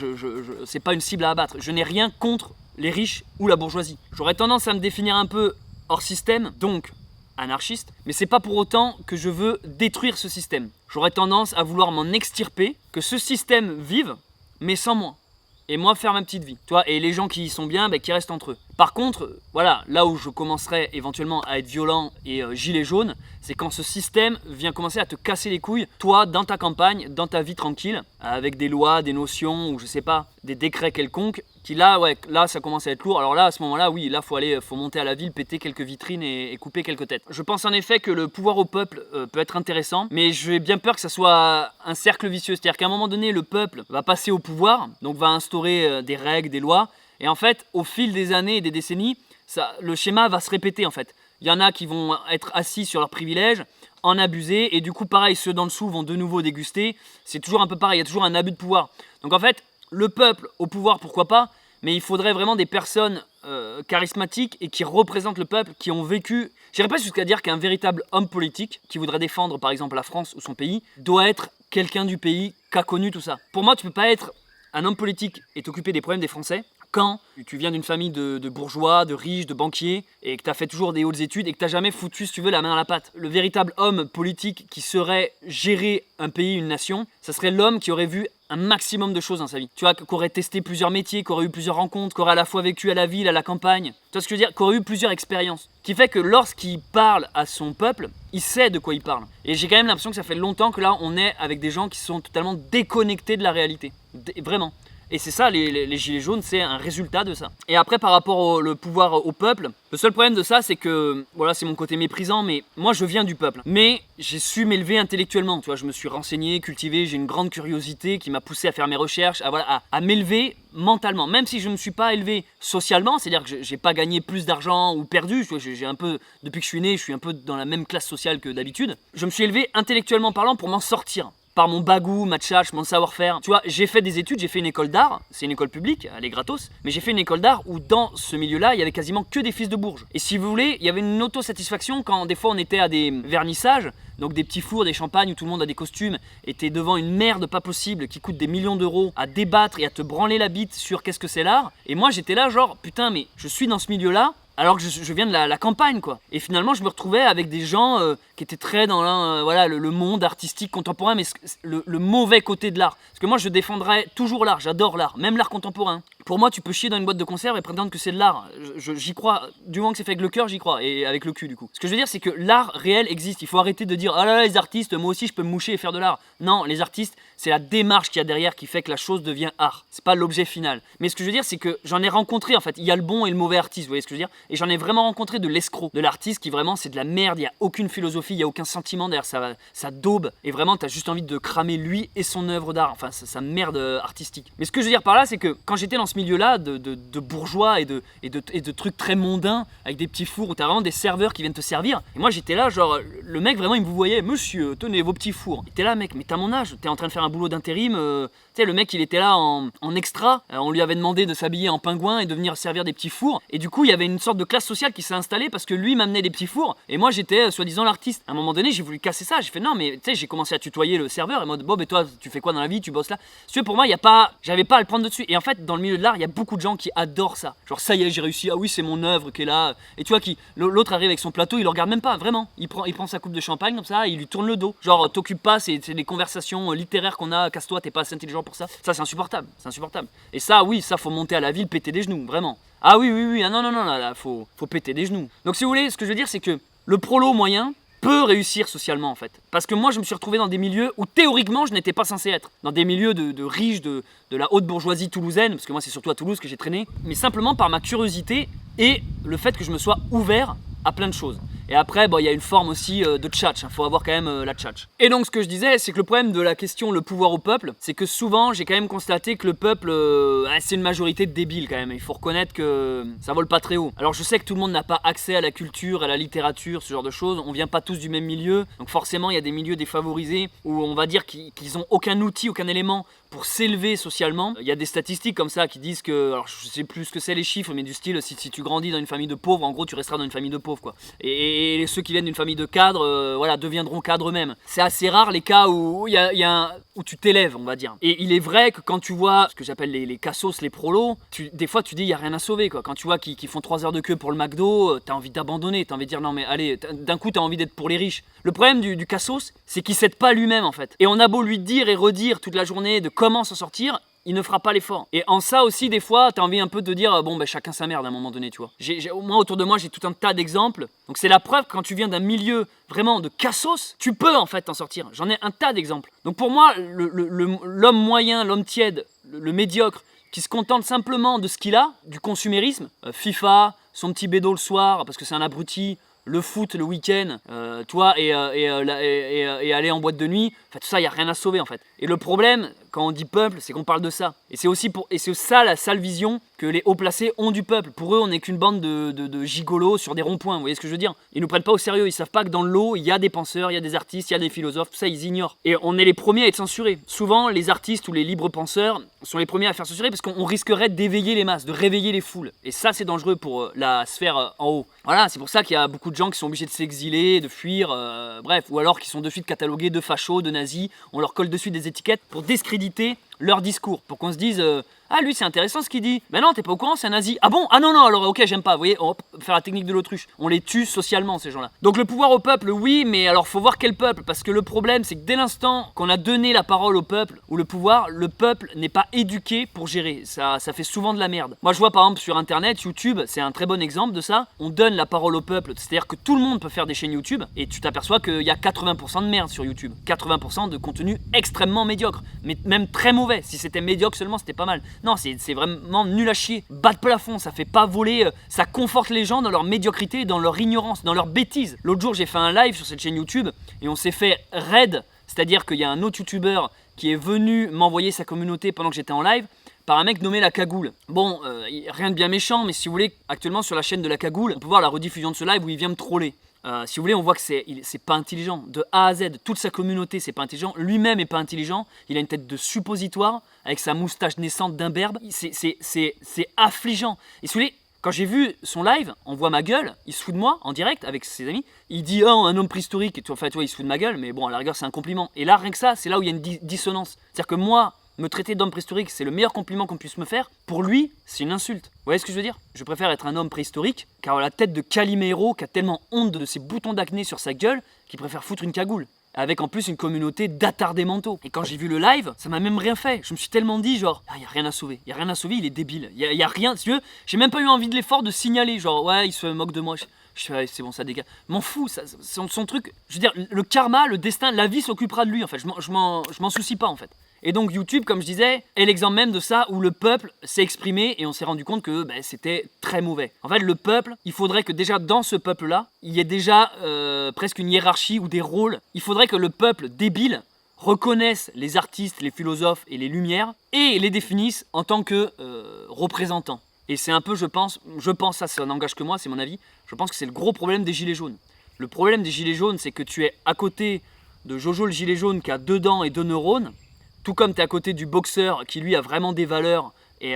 c'est pas une cible à abattre. Je n'ai rien contre les riches ou la bourgeoisie. J'aurais tendance à me définir un peu hors système, donc anarchiste, mais c'est pas pour autant que je veux détruire ce système. J'aurais tendance à vouloir m'en extirper, que ce système vive, mais sans moi. Et moi faire ma petite vie. Toi, et les gens qui y sont bien, qui restent entre eux. Par contre, voilà, là où je commencerai éventuellement à être violent et gilet jaune, c'est quand ce système vient commencer à te casser les couilles, toi, dans ta campagne, dans ta vie tranquille, avec des lois, des notions, ou je sais pas, des décrets quelconques, qui là, ouais, là ça commence à être lourd. Alors là, à ce moment-là, oui, là faut monter à la ville, péter quelques vitrines et couper quelques têtes. Je pense en effet que le pouvoir au peuple peut être intéressant, mais j'ai bien peur que ça soit un cercle vicieux. C'est-à-dire qu'à un moment donné, le peuple va passer au pouvoir, donc va instaurer des règles, des lois, et en fait, au fil des années et des décennies, le schéma va se répéter en fait. Il y en a qui vont être assis sur leurs privilèges, en abuser, et du coup pareil, ceux d'en dessous vont de nouveau déguster. C'est toujours un peu pareil, il y a toujours un abus de pouvoir. Donc en fait, le peuple au pouvoir, pourquoi pas, mais il faudrait vraiment des personnes charismatiques et qui représentent le peuple, qui ont vécu... J'irais pas jusqu'à dire qu'un véritable homme politique, qui voudrait défendre par exemple la France ou son pays, doit être quelqu'un du pays qui a connu tout ça. Pour moi, tu peux pas être un homme politique et t'occuper des problèmes des Français quand tu viens d'une famille de bourgeois, de riches, de banquiers, et que tu as fait toujours des hautes études et que tu n'as jamais foutu, si tu veux, la main à la pâte. Le véritable homme politique qui saurait gérer un pays, une nation, ça serait l'homme qui aurait vu un maximum de choses dans sa vie. Tu vois, qui aurait testé plusieurs métiers, qui aurait eu plusieurs rencontres, qui aurait à la fois vécu à la ville, à la campagne. Tu vois ce que je veux dire? Qui aurait eu plusieurs expériences. Qui fait que lorsqu'il parle à son peuple, il sait de quoi il parle. Et j'ai quand même l'impression que ça fait longtemps que là, on est avec des gens qui sont totalement déconnectés de la réalité. Vraiment. Et c'est ça, les gilets jaunes, c'est un résultat de ça. Et après, par rapport au pouvoir au peuple, le seul problème de ça, c'est que, voilà, c'est mon côté méprisant, mais moi, je viens du peuple. Mais j'ai su m'élever intellectuellement, tu vois, je me suis renseigné, cultivé, j'ai une grande curiosité qui m'a poussé à faire mes recherches, à m'élever mentalement. Même si je ne me suis pas élevé socialement, c'est-à-dire que j'ai pas gagné plus d'argent ou perdu, tu vois, j'ai un peu, depuis que je suis né, je suis un peu dans la même classe sociale que d'habitude. Je me suis élevé intellectuellement parlant pour m'en sortir. Par mon bagou, ma tchatch, mon savoir-faire. Tu vois, j'ai fait des études, j'ai fait une école d'art, c'est une école publique, elle est gratos, mais j'ai fait une école d'art où dans ce milieu-là, il y avait quasiment que des fils de bourges. Et si vous voulez, il y avait une autosatisfaction quand des fois on était à des vernissages, donc des petits fours, des champagnes où tout le monde a des costumes, et t'es devant une merde pas possible qui coûte des millions d'euros à débattre et à te branler la bite sur qu'est-ce que c'est l'art. Et moi j'étais là genre, putain mais je suis dans ce milieu-là, alors que je viens de la campagne quoi. Et finalement je me retrouvais avec des gens qui étaient très dans le monde artistique contemporain, mais le mauvais côté de l'art. Parce que moi je défendrais toujours l'art, j'adore l'art, même l'art contemporain. Pour moi tu peux chier dans une boîte de conserve et prétendre que c'est de l'art. J'y crois, du moment que c'est fait avec le cœur j'y crois, et avec le cul du coup. Ce que je veux dire c'est que l'art réel existe, il faut arrêter de dire ah là là les artistes, moi aussi je peux me moucher et faire de l'art. Non, les artistes c'est la démarche qu'il y a derrière qui fait que la chose devient art, c'est pas l'objet final. Mais ce que je veux dire c'est que j'en ai rencontré en fait, il y a le bon et le mauvais artiste, vous voyez ce que je veux dire. Et j'en ai vraiment rencontré de l'escroc, de l'artiste qui vraiment c'est de la merde, il n'y a aucune philosophie, il n'y a aucun sentiment derrière ça daube, et vraiment t'as juste envie de cramer lui et son œuvre d'art, enfin sa merde artistique. Mais ce que je veux dire par là c'est que quand j'étais dans ce milieu-là de bourgeois et de trucs très mondains, avec des petits fours où t'as vraiment des serveurs qui viennent te servir, et moi j'étais là genre, le mec vraiment il me voyait, monsieur tenez vos petits fours, et t'es là mec, mais t'as mon âge, t'es en train de faire un boulot d'intérim, Tu sais, le mec il était là en extra, on lui avait demandé de s'habiller en pingouin et de venir servir des petits fours. Et du coup il y avait une sorte de classe sociale qui s'est installée parce que lui m'amenait des petits fours et moi j'étais soi-disant l'artiste. À un moment donné j'ai voulu casser ça, j'ai fait non mais tu sais j'ai commencé à tutoyer le serveur et moi Bob et toi tu fais quoi dans la vie, tu bosses là. Si tu veux, pour moi j'avais pas à le prendre dessus. Et en fait dans le milieu de l'art il y a beaucoup de gens qui adorent ça. Genre ça y est j'ai réussi, ah oui c'est mon œuvre qui est là. Et tu vois l'autre arrive avec son plateau, il le regarde même pas vraiment. Il prend sa coupe de champagne comme ça, il lui tourne le dos. Genre t'occupes pas, c'est des conversations littéraires qu'on a, casse-toi, t'es pas assez intelligent pour ça. Ça c'est insupportable, c'est insupportable. Et ça oui, ça faut monter à la ville, péter des genoux, vraiment. Ah oui, ah non, là, faut péter des genoux. Donc si vous voulez, ce que je veux dire c'est que le prolo moyen peut réussir socialement en fait. Parce que moi je me suis retrouvé dans des milieux où théoriquement je n'étais pas censé être. Dans des milieux de riches, de la haute bourgeoisie toulousaine, parce que moi c'est surtout à Toulouse que j'ai traîné, mais simplement par ma curiosité et le fait que je me sois ouvert à plein de choses. Et après, il y a une forme aussi de tchatch, faut avoir quand même la tchatch. Et donc ce que je disais, c'est que le problème de la question le pouvoir au peuple, c'est que souvent j'ai quand même constaté que le peuple, c'est une majorité de débiles quand même. Il faut reconnaître que ça vole pas très haut. Alors je sais que tout le monde n'a pas accès à la culture, à la littérature, ce genre de choses. On vient pas tous du même milieu, donc forcément il y a des milieux défavorisés où on va dire qu'ils ont aucun outil, aucun élément pour s'élever socialement. Il y a des statistiques comme ça qui disent que, alors je sais plus ce que c'est les chiffres, mais du style si tu grandis dans une famille de pauvres, en gros tu resteras dans une famille de pauvres quoi. Et ceux qui viennent d'une famille de cadres, deviendront cadres eux-mêmes. C'est assez rare les cas où où tu t'élèves, on va dire. Et il est vrai que quand tu vois ce que j'appelle les cassos, les prolos, des fois tu dis il y a rien à sauver quoi. Quand tu vois qu'ils font 3 heures de queue pour le McDo, t'as envie d'abandonner, t'as envie de dire non mais allez, d'un coup t'as envie d'être pour les riches. Le problème du cassos, c'est qu'il s'aide pas lui-même en fait. Et on a beau lui dire et redire toute la journée de comment s'en sortir, il ne fera pas l'effort. Et en ça aussi, des fois, t'as envie un peu de dire chacun sa merde à un moment donné, tu vois. Moi, autour de moi, j'ai tout un tas d'exemples. Donc c'est la preuve que quand tu viens d'un milieu vraiment de cassos, tu peux en fait t'en sortir. J'en ai un tas d'exemples. Donc pour moi, l'homme moyen, l'homme tiède, le médiocre, qui se contente simplement de ce qu'il a, du consumérisme, FIFA, son petit bédo le soir parce que c'est un abruti, le foot le week-end, et aller en boîte de nuit, tout ça, il n'y a rien à sauver en fait. Et le problème, quand on dit peuple, c'est qu'on parle de ça. Et c'est ça la sale vision que les hauts placés ont du peuple. Pour eux, on n'est qu'une bande de gigolos sur des ronds-points, vous voyez ce que je veux dire? Ils nous prennent pas au sérieux, ils savent pas que dans le lot, il y a des penseurs, il y a des artistes, il y a des philosophes, tout ça, ils ignorent. Et on est les premiers à être censurés. Souvent, les artistes ou les libres penseurs sont les premiers à faire censurer parce qu'on risquerait d'éveiller les masses, de réveiller les foules. Et ça, c'est dangereux pour la sphère en haut. Voilà, c'est pour ça qu'il y a beaucoup de gens qui sont obligés de s'exiler, de fuir, bref, ou alors qui sont de suite catalogués de fachos, de nazis. On leur colle dessus des étiquettes pour discréditer leur discours, pour qu'on se dise ah lui c'est intéressant ce qu'il dit, mais non t'es pas au courant c'est un nazi, ah bon, ah non alors ok j'aime pas, vous voyez, on va faire la technique de l'autruche, on les tue socialement ces gens-là. Donc le pouvoir au peuple oui, mais alors faut voir quel peuple, parce que le problème c'est que dès l'instant qu'on a donné la parole au peuple ou le pouvoir, le peuple n'est pas éduqué pour gérer, ça fait souvent de la merde. Moi je vois par exemple sur internet, YouTube, c'est un très bon exemple de ça, on donne la parole au peuple, c'est-à-dire que tout le monde peut faire des chaînes YouTube et tu t'aperçois qu'il y a 80% de merde sur YouTube, 80% de contenu extrêmement médiocre, mais même très mauvais. Si c'était médiocre seulement c'était pas mal. Non, c'est vraiment nul à chier. Bas de plafond, ça fait pas voler, ça conforte les gens dans leur médiocrité, dans leur ignorance, dans leur bêtise. L'autre jour j'ai fait un live sur cette chaîne YouTube et on s'est fait raid, c'est-à-dire qu'il y a un autre youtubeur qui est venu m'envoyer sa communauté pendant que j'étais en live par un mec nommé La Cagoule. Bon, rien de bien méchant, mais si vous voulez, actuellement sur la chaîne de La Cagoule, on peut voir la rediffusion de ce live où il vient me troller. Si vous voulez, on voit que c'est pas intelligent. De A à Z, toute sa communauté, c'est pas intelligent. Lui-même est pas intelligent. Il a une tête de suppositoire avec sa moustache naissante d'imberbe. C'est affligeant. Et si vous voulez, quand j'ai vu son live, on voit ma gueule, il se fout de moi en direct avec ses amis. Il dit oh, un homme préhistorique. Et enfin, tu vois, il se fout de ma gueule, mais bon, à la rigueur, c'est un compliment. Et là, rien que ça, c'est là où il y a une dissonance. C'est-à-dire que moi, me traiter d'homme préhistorique, c'est le meilleur compliment qu'on puisse me faire. Pour lui, c'est une insulte. Vous voyez ce que je veux dire? Je préfère être un homme préhistorique, car la tête de Calimero, qui a tellement honte de ses boutons d'acné sur sa gueule, qu'il préfère foutre une cagoule. Avec en plus une communauté d'attardés mentaux. Et quand j'ai vu le live, ça m'a même rien fait. Je me suis tellement dit genre, y a rien à sauver. Y a rien à sauver, il est débile. Y a rien, si tu veux, j'ai même pas eu envie de l'effort de signaler. Genre, ouais, il se moque de moi. Je fais, c'est bon, ça dégage. M'en fous, son truc. Je veux dire, le karma, le destin, la vie s'occupera de lui en fait. Je m'en soucie pas en fait. Et donc YouTube, comme je disais, est l'exemple même de ça où le peuple s'est exprimé et on s'est rendu compte que c'était très mauvais. En fait, le peuple, il faudrait que déjà dans ce peuple-là, il y ait déjà presque une hiérarchie ou des rôles. Il faudrait que le peuple débile reconnaisse les artistes, les philosophes et les lumières et les définisse en tant que représentants. Et c'est un peu, je pense, ça n'engage que moi, c'est mon avis, je pense que c'est le gros problème des gilets jaunes. Le problème des gilets jaunes, c'est que tu es à côté de Jojo le gilet jaune qui a 2 dents et 2 neurones. Tout comme tu es à côté du boxeur qui lui a vraiment des valeurs et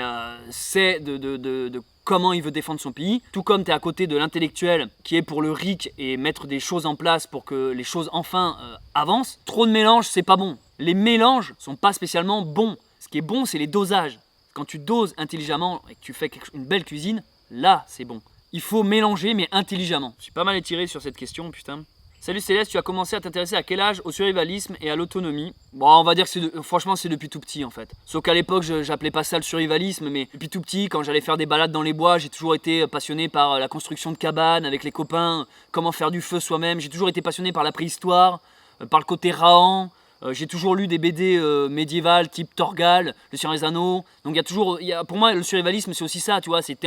sait de comment il veut défendre son pays, tout comme tu es à côté de l'intellectuel qui est pour le RIC et mettre des choses en place pour que les choses enfin avancent. Trop de mélange, c'est pas bon. Les mélanges sont pas spécialement bons. Ce qui est bon, c'est les dosages. Quand tu doses intelligemment et que tu fais une belle cuisine, là, c'est bon. Il faut mélanger, mais intelligemment. Je suis pas mal étiré sur cette question, putain. Salut Céleste, tu as commencé à t'intéresser à quel âge au survivalisme et à l'autonomie? Bon, on va dire que franchement c'est depuis tout petit en fait. Sauf qu'à l'époque j'appelais pas ça le survivalisme, mais depuis tout petit quand j'allais faire des balades dans les bois, j'ai toujours été passionné par la construction de cabanes avec les copains, comment faire du feu soi-même. J'ai toujours été passionné par la préhistoire, par le côté rahan. J'ai toujours lu des BD médiévales type Torgal, Le Seigneur des Anneaux. Donc pour moi le survivalisme c'est aussi ça, tu vois, t'es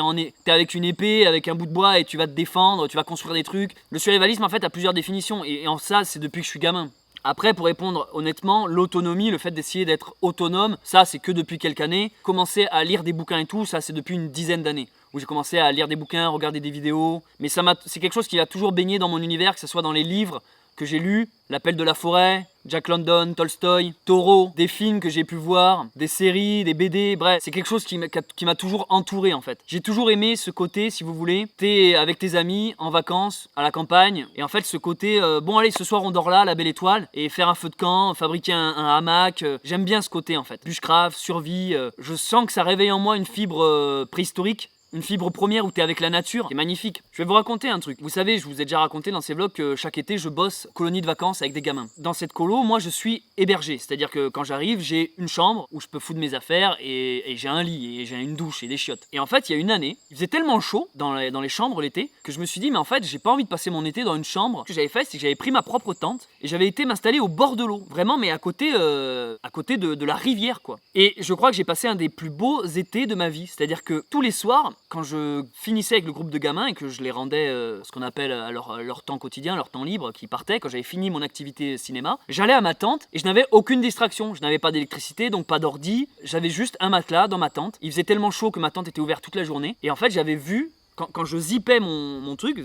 avec une épée, avec un bout de bois et tu vas te défendre, tu vas construire des trucs. Le survivalisme en fait a plusieurs définitions et en ça c'est depuis que je suis gamin. Après, pour répondre honnêtement, l'autonomie, le fait d'essayer d'être autonome, ça c'est que depuis quelques années. Commencer à lire des bouquins et tout, ça c'est depuis une dizaine d'années. Où j'ai commencé à lire des bouquins, regarder des vidéos. Mais c'est quelque chose qui a toujours baigné dans mon univers, que ce soit dans les livres que j'ai lus, L'Appel de la forêt, Jack London, Tolstoï, Thoreau, des films que j'ai pu voir, des séries, des BD, bref, c'est quelque chose qui m'a toujours entouré en fait. J'ai toujours aimé ce côté, si vous voulez, t'es avec tes amis, en vacances, à la campagne, et en fait ce côté, bon allez, ce soir on dort là, la belle étoile, et faire un feu de camp, fabriquer un hamac, j'aime bien ce côté en fait. Bushcraft, survie, je sens que ça réveille en moi une fibre préhistorique. Une fibre première où tu es avec la nature, c'est magnifique. Je vais vous raconter un truc. Vous savez, je vous ai déjà raconté dans ces vlogs que chaque été, je bosse colonie de vacances avec des gamins. Dans cette colo, moi, je suis hébergé. C'est-à-dire que quand j'arrive, j'ai une chambre où je peux foutre mes affaires et j'ai un lit et j'ai une douche et des chiottes. Et en fait, il y a une année, il faisait tellement chaud dans les chambres l'été que je me suis dit, mais en fait, j'ai pas envie de passer mon été dans une chambre. Ce que j'avais fait, c'est que j'avais pris ma propre tente et j'avais été m'installer au bord de l'eau. Vraiment, mais à côté de la rivière, quoi. Et je crois que j'ai passé un des plus beaux étés de ma vie. C'est-à-dire que tous les soirs, quand je finissais avec le groupe de gamins et que je les rendais ce qu'on appelle leur temps quotidien, leur temps libre qui partait, quand j'avais fini mon activité cinéma, j'allais à ma tente et je n'avais aucune distraction. Je n'avais pas d'électricité, donc pas d'ordi. J'avais juste un matelas dans ma tente. Il faisait tellement chaud que ma tente était ouverte toute la journée. Et en fait, j'avais vu, quand je zippais mon truc,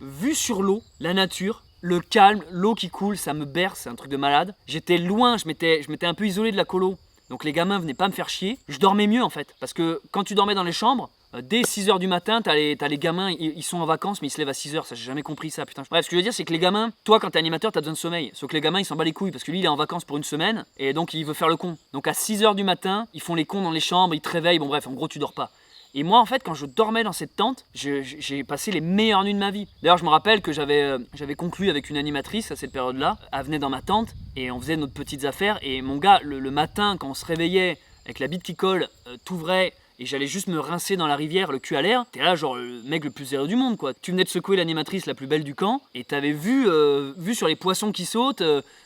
vu sur l'eau, la nature, le calme, l'eau qui coule, ça me berce, c'est un truc de malade. J'étais loin, je m'étais un peu isolé de la colo. Donc les gamins venaient pas me faire chier. Je dormais mieux en fait. Parce que quand tu dormais dans les chambres, dès 6h du matin, t'as les gamins, ils sont en vacances, mais ils se lèvent à 6h. Ça, j'ai jamais compris ça, putain. Bref, ce que je veux dire, c'est que les gamins, toi quand t'es animateur, t'as besoin de sommeil. Sauf que les gamins, ils s'en battent les couilles parce que lui, il est en vacances pour une semaine et donc il veut faire le con. Donc à 6h du matin, ils font les cons dans les chambres, ils te réveillent. Bon, bref, en gros, tu dors pas. Et moi, en fait, quand je dormais dans cette tente, j'ai passé les meilleures nuits de ma vie. D'ailleurs, je me rappelle que j'avais conclu avec une animatrice à cette période-là. Elle venait dans ma tente et on faisait nos petites affaires. Et mon gars, le matin, quand on se réveillait avec la bite qui colle, t'ouvrais et j'allais juste me rincer dans la rivière, le cul à l'air. T'es là, genre le mec le plus zélé du monde, quoi. Tu venais de secouer l'animatrice la plus belle du camp et t'avais vu sur les poissons qui sautent.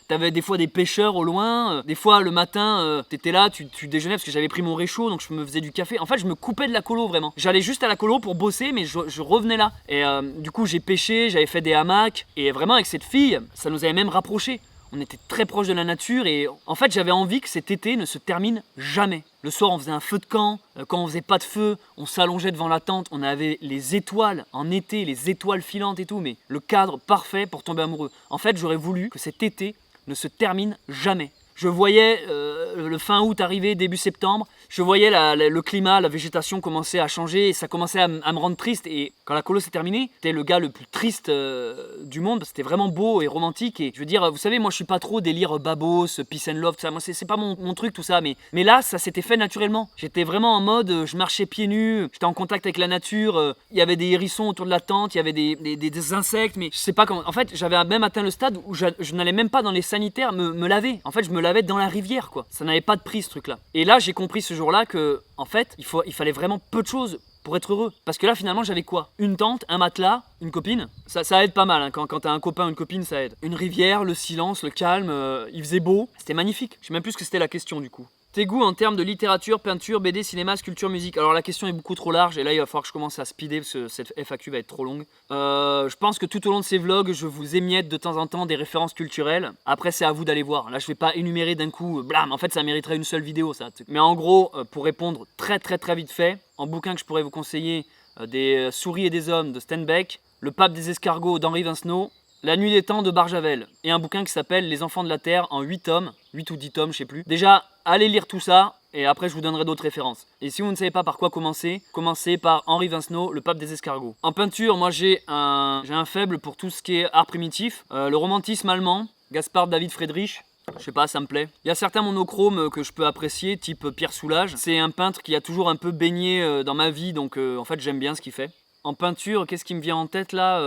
T'avais des fois des pêcheurs au loin, des fois le matin t'étais là, tu déjeunais parce que j'avais pris mon réchaud donc je me faisais du café. En fait je me coupais de la colo vraiment. J'allais juste à la colo pour bosser mais je revenais là. Et du coup j'ai pêché, j'avais fait des hamacs et vraiment avec cette fille ça nous avait même rapprochés. On était très proche de la nature et en fait j'avais envie que cet été ne se termine jamais. Le soir on faisait un feu de camp, quand on faisait pas de feu, on s'allongeait devant la tente, on avait les étoiles en été, les étoiles filantes et tout, mais le cadre parfait pour tomber amoureux. En fait j'aurais voulu que cet été ne se termine jamais. Je voyais le fin août arriver, début septembre, je voyais le climat, la végétation commencer à changer et ça commençait à me rendre triste. Et quand la colo s'est terminée, j'étais le gars le plus triste du monde. C'était vraiment beau et romantique. Et je veux dire, vous savez, moi je suis pas trop délire babos, peace and love, tout ça. Moi c'est pas mon truc tout ça. Mais là, ça s'était fait naturellement. J'étais vraiment en mode, je marchais pieds nus, j'étais en contact avec la nature. Il y avait des hérissons autour de la tente, il y avait des insectes, mais je sais pas comment. En fait, j'avais même atteint le stade où je n'allais même pas dans les sanitaires me laver. En fait, je me lavais dans la rivière, quoi. Ça n'avait pas de prix ce truc-là. Et là, j'ai compris ce jour-là que, en fait, il fallait vraiment peu de choses pour être heureux. Parce que là, finalement, j'avais quoi? Une tente, un matelas, une copine. Ça aide pas mal, hein. Quand t'as un copain ou une copine, ça aide. Une rivière, le silence, le calme, il faisait beau. C'était magnifique. Je sais même plus ce que c'était la question, du coup. Tes goûts en termes de littérature, peinture, BD, cinéma, sculpture, musique. Alors la question est beaucoup trop large et là il va falloir que je commence à speeder parce que cette FAQ va être trop longue. Je pense que tout au long de ces vlogs, je vous émiette de temps en temps des références culturelles. Après c'est à vous d'aller voir. Là je vais pas énumérer d'un coup, blam, en fait ça mériterait une seule vidéo ça. Mais en gros, pour répondre très vite fait, en bouquin que je pourrais vous conseiller, des souris et des hommes de Steinbeck, Le pape des escargots d'Henri Vincenot, La nuit des temps de Barjavel et un bouquin qui s'appelle Les enfants de la terre en 8 tomes, 8 ou 10 tomes, je sais plus. Déjà, allez lire tout ça. Et après, je vous donnerai d'autres références. Et si vous ne savez pas par quoi commencer, commencez par Henri Vincenot, le pape des escargots. En peinture, moi j'ai un faible pour tout ce qui est art primitif. Le romantisme allemand, Gaspard David Friedrich. Je sais pas, ça me plaît. Il y a certains monochromes que je peux apprécier, type Pierre Soulages. C'est un peintre qui a toujours un peu baigné dans ma vie, donc en fait j'aime bien ce qu'il fait. En peinture, qu'est-ce qui me vient en tête là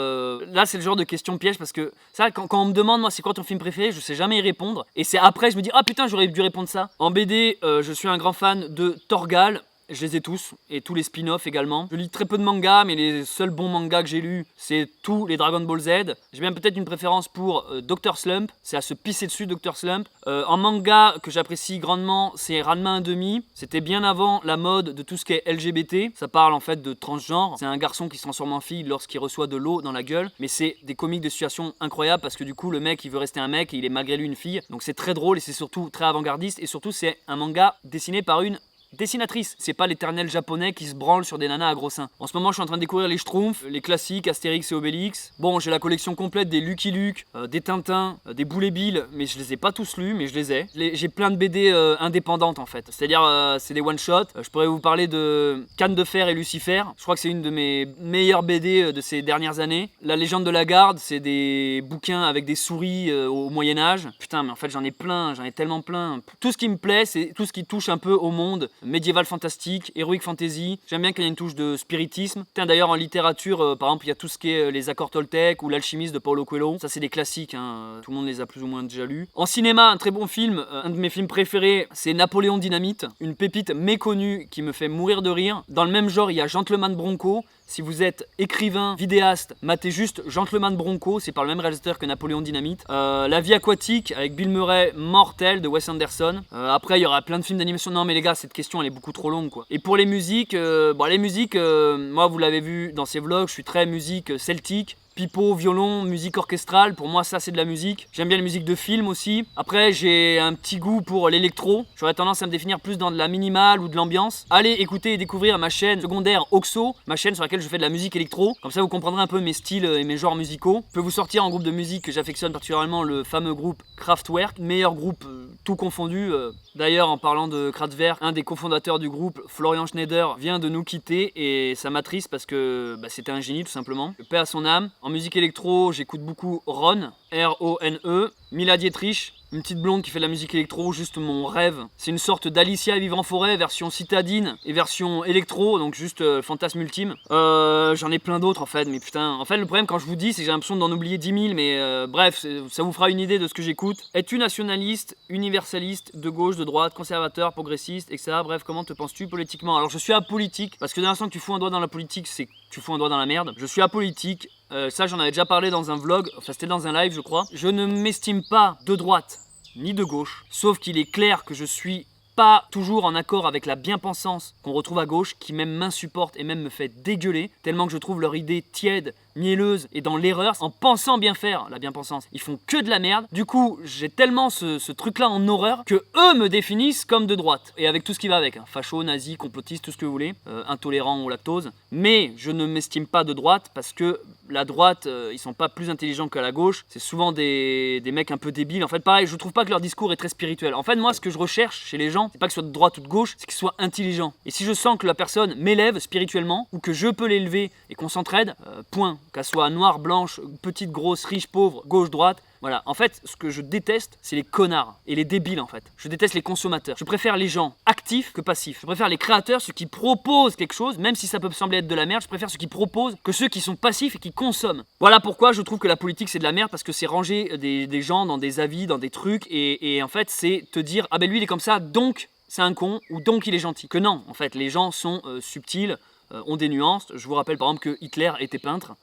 Là, c'est le genre de question piège parce que ça, quand on me demande, moi, c'est quoi ton film préféré, je sais jamais y répondre. Et c'est après, je me dis, ah putain, j'aurais dû répondre ça. En BD, je suis un grand fan de Torgal. Je les ai tous, et tous les spin-offs également. Je lis très peu de mangas, mais les seuls bons mangas que j'ai lus, c'est tous les Dragon Ball Z. J'ai même peut-être une préférence pour Dr Slump, c'est à se pisser dessus Dr Slump. En manga que j'apprécie grandement, c'est Ranma 1,5. C'était bien avant la mode de tout ce qui est LGBT. Ça parle en fait de transgenre. C'est un garçon qui se transforme en fille lorsqu'il reçoit de l'eau dans la gueule. Mais c'est des comiques de situation incroyables parce que du coup le mec il veut rester un mec et il est malgré lui une fille. Donc c'est très drôle et c'est surtout très avant-gardiste. Et surtout c'est un manga dessiné par une dessinatrice, c'est pas l'éternel japonais qui se branle sur des nanas à gros seins. En ce moment, je suis en train de découvrir les Schtroumpfs, les classiques, Astérix et Obélix. Bon, j'ai la collection complète des Lucky Luke, des Tintins, des Boulet Bill, mais je les ai pas tous lus, mais je les ai. J'ai plein de BD indépendantes en fait. C'est-à-dire, c'est des one-shots. Je pourrais vous parler de Canne de Fer et Lucifer. Je crois que c'est une de mes meilleures BD de ces dernières années. La Légende de la Garde, c'est des bouquins avec des souris au Moyen-Âge. Putain, mais en fait, j'en ai plein, j'en ai tellement plein. Tout ce qui me plaît, c'est tout ce qui touche un peu au monde médiéval fantastique, heroic fantasy. J'aime bien qu'il y ait une touche de spiritisme. Tiens, d'ailleurs, en littérature, par exemple, il y a tout ce qui est les accords Toltec ou l'alchimiste de Paulo Coelho. Ça, c'est des classiques, hein. Tout le monde les a plus ou moins déjà lus. En cinéma, un très bon film, un de mes films préférés, c'est Napoléon Dynamite. Une pépite méconnue qui me fait mourir de rire. Dans le même genre, il y a Gentleman Bronco. Si vous êtes écrivain, vidéaste, matez juste Gentleman Bronco, c'est par le même réalisateur que Napoléon Dynamite. La vie aquatique avec Bill Murray, mortel de Wes Anderson. Après, il y aura plein de films d'animation. Non, mais les gars, cette question elle est beaucoup trop longue quoi. Et pour les musiques, moi vous l'avez vu dans ces vlogs, je suis très musique celtique. Pipeau, violon, musique orchestrale, pour moi ça c'est de la musique. J'aime bien la musique de film aussi. Après j'ai un petit goût pour l'électro. J'aurais tendance à me définir plus dans de la minimale ou de l'ambiance. Allez écouter et découvrir ma chaîne secondaire Oxo, ma chaîne sur laquelle je fais de la musique électro. Comme ça vous comprendrez un peu mes styles et mes genres musicaux. Je peux vous sortir en groupe de musique que j'affectionne particulièrement, le fameux groupe Kraftwerk, meilleur groupe tout confondu. D'ailleurs en parlant de Kraftwerk, un des cofondateurs du groupe, Florian Schneider, vient de nous quitter et ça m'attriste parce que c'était un génie tout simplement. Paix à son âme. En musique électro, j'écoute beaucoup Ron, R-O-N-E, Mila Dietrich, une petite blonde qui fait de la musique électro, juste mon rêve. C'est une sorte d'Alicia Vivre en forêt, version citadine et version électro, donc juste fantasme ultime. J'en ai plein d'autres en fait, mais putain. En fait, le problème quand je vous dis, c'est que j'ai l'impression d'en oublier 10 000, mais bref, ça vous fera une idée de ce que j'écoute. Es-tu nationaliste, universaliste, de gauche, de droite, conservateur, progressiste, etc. Bref, comment te penses-tu politiquement? Alors je suis apolitique, parce que dès l'instant que tu fous un doigt dans la politique, c'est que tu fous un doigt dans la merde. Je suis apolitique. Ça j'en avais déjà parlé dans un vlog, enfin c'était dans un live je crois. Je ne m'estime pas de droite ni de gauche, sauf qu'il est clair que je suis pas toujours en accord avec la bien-pensance qu'on retrouve à gauche, qui même m'insupporte et même me fait dégueuler, tellement que je trouve leur idée tiède, mielleuse et dans l'erreur, en pensant bien faire la bien-pensance. Ils font que de la merde. Du coup, j'ai tellement ce truc-là en horreur que eux me définissent comme de droite. Et avec tout ce qui va avec, hein. Facho, nazi, complotiste, tout ce que vous voulez, intolérant au lactose. Mais je ne m'estime pas de droite parce que la droite, ils sont pas plus intelligents que la gauche. C'est souvent des mecs un peu débiles. En fait, pareil, je trouve pas que leur discours est très spirituel. En fait, moi, ce que je recherche chez les gens, c'est pas que ce soit de droite ou de gauche, c'est qu'ils soient intelligents. Et si je sens que la personne m'élève spirituellement, ou que je peux l'élever et qu'on s'entraide, point. Qu'elle soit noire, blanche, petite, grosse, riche, pauvre, gauche, droite. Voilà, en fait, ce que je déteste, c'est les connards et les débiles en fait. Je déteste les consommateurs. Je préfère les gens actifs que passifs. Je préfère les créateurs, ceux qui proposent quelque chose, même si ça peut sembler être de la merde, je préfère ceux qui proposent que ceux qui sont passifs et qui consomment. Voilà pourquoi je trouve que la politique c'est de la merde, parce que c'est ranger des gens dans des avis, dans des trucs, et en fait c'est te dire, ah ben lui il est comme ça, donc c'est un con, ou donc il est gentil. Que non, en fait, les gens sont subtils, ont des nuances. Je vous rappelle par exemple que Hitler était peintre,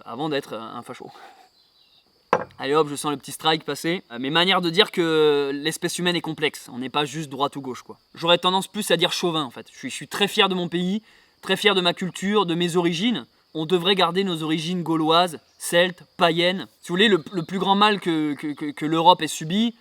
avant d'être un facho. Allez hop, je sens le petit strike passer. Mes manières de dire que l'espèce humaine est complexe. On n'est pas juste droite ou gauche, quoi. J'aurais tendance plus à dire chauvin, en fait. Je suis très fier de mon pays, très fier de ma culture, de mes origines. On devrait garder nos origines gauloises, celtes, païennes. Si vous voulez, le plus grand mal que l'Europe ait subi,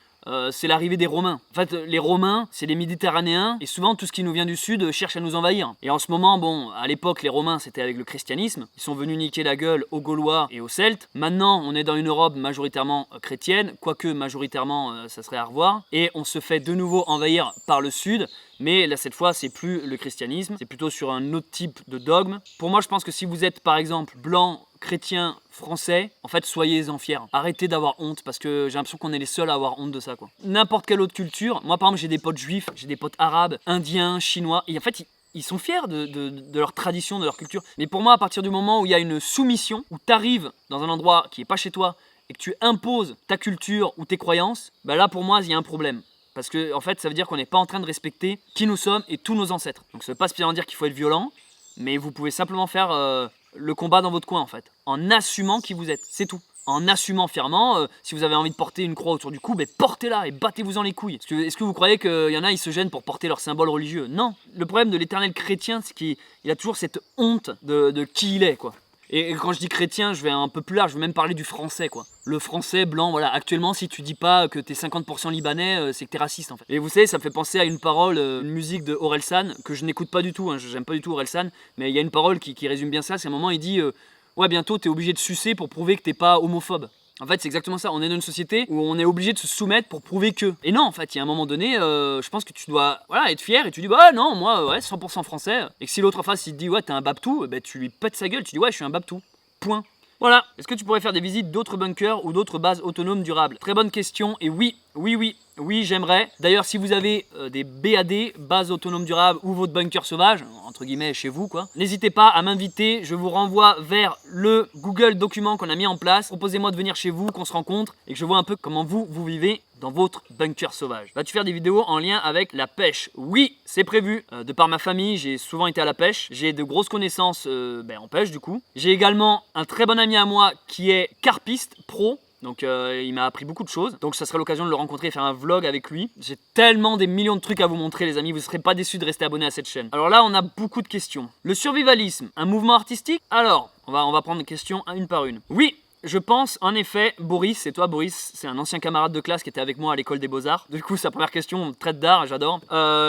c'est l'arrivée des Romains. En fait, les Romains, c'est les Méditerranéens, et souvent tout ce qui nous vient du sud cherche à nous envahir. Et en ce moment, bon, à l'époque, les Romains, c'était avec le christianisme. Ils sont venus niquer la gueule aux Gaulois et aux Celtes. Maintenant, on est dans une Europe majoritairement chrétienne, quoique majoritairement, ça serait à revoir. Et on se fait de nouveau envahir par le sud. Mais là, cette fois, c'est plus le christianisme, c'est plutôt sur un autre type de dogme. Pour moi, je pense que si vous êtes, par exemple, blanc, chrétien, français, en fait, soyez-en fiers. Arrêtez d'avoir honte, parce que j'ai l'impression qu'on est les seuls à avoir honte de ça, quoi. N'importe quelle autre culture, moi, par exemple, j'ai des potes juifs, j'ai des potes arabes, indiens, chinois, et en fait, ils sont fiers de leur tradition, de leur culture. Mais pour moi, à partir du moment où il y a une soumission, où tu arrives dans un endroit qui n'est pas chez toi, et que tu imposes ta culture ou tes croyances, bah là, pour moi, il y a un problème. Parce que, en fait, ça veut dire qu'on n'est pas en train de respecter qui nous sommes et tous nos ancêtres. Donc ça veut pas spécialement dire qu'il faut être violent, mais vous pouvez simplement faire le combat dans votre coin, en fait. En assumant qui vous êtes, c'est tout. En assumant fièrement, si vous avez envie de porter une croix autour du cou, ben portez-la et battez-vous en les couilles. Est-ce que vous croyez qu'il y en a, ils se gênent pour porter leur symbole religieux? Non. Le problème de l'éternel chrétien, c'est qu'il a toujours cette honte de qui il est, quoi. Et quand je dis chrétien, je vais un peu plus large, je vais même parler du français, quoi. Le français blanc, voilà. Actuellement, si tu dis pas que t'es 50% libanais, c'est que t'es raciste, en fait. Et vous savez, ça me fait penser à une parole, une musique de Orelsan, que je n'écoute pas du tout, hein, j'aime pas du tout Orelsan, mais il y a une parole qui résume bien ça, c'est à un moment, il dit ouais, bientôt, t'es obligé de sucer pour prouver que t'es pas homophobe. En fait, c'est exactement ça. On est dans une société où on est obligé de se soumettre pour prouver que. Et non, en fait, il y a un moment donné, je pense que tu dois être fier et tu dis, bah non, moi, ouais, 100% français. Et que si l'autre en face, il te dit, ouais, t'es un babtou, bah, tu lui pètes sa gueule, tu dis, ouais, je suis un babtou. Point. Voilà. Est-ce que tu pourrais faire des visites d'autres bunkers ou d'autres bases autonomes durables? Très bonne question. Et oui, j'aimerais. D'ailleurs, si vous avez des BAD, bases autonomes durables, ou votre bunker sauvage, entre guillemets chez vous, quoi, n'hésitez pas à m'inviter. Je vous renvoie vers le Google document qu'on a mis en place. Proposez-moi de venir chez vous, qu'on se rencontre et que je vois un peu comment vous vivez dans votre bunker sauvage. Vas-tu faire des vidéos en lien avec la pêche? Oui, c'est prévu. De par ma famille, j'ai souvent été à la pêche. J'ai de grosses connaissances en pêche, du coup. J'ai également un très bon ami à moi qui est carpiste pro. Donc il m'a appris beaucoup de choses. Donc ça serait l'occasion de le rencontrer et faire un vlog avec lui. J'ai tellement des millions de trucs à vous montrer, les amis. Vous ne serez pas déçus de rester abonné à cette chaîne. Alors là, on a beaucoup de questions. Le survivalisme, un mouvement artistique? Alors, on va prendre les questions une par une. Oui, je pense, en effet, Boris, c'est toi Boris, c'est un ancien camarade de classe qui était avec moi à l'école des Beaux-Arts. Du coup, sa première question, on traite d'art, j'adore.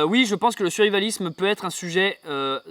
Oui, je pense que le survivalisme peut être un sujet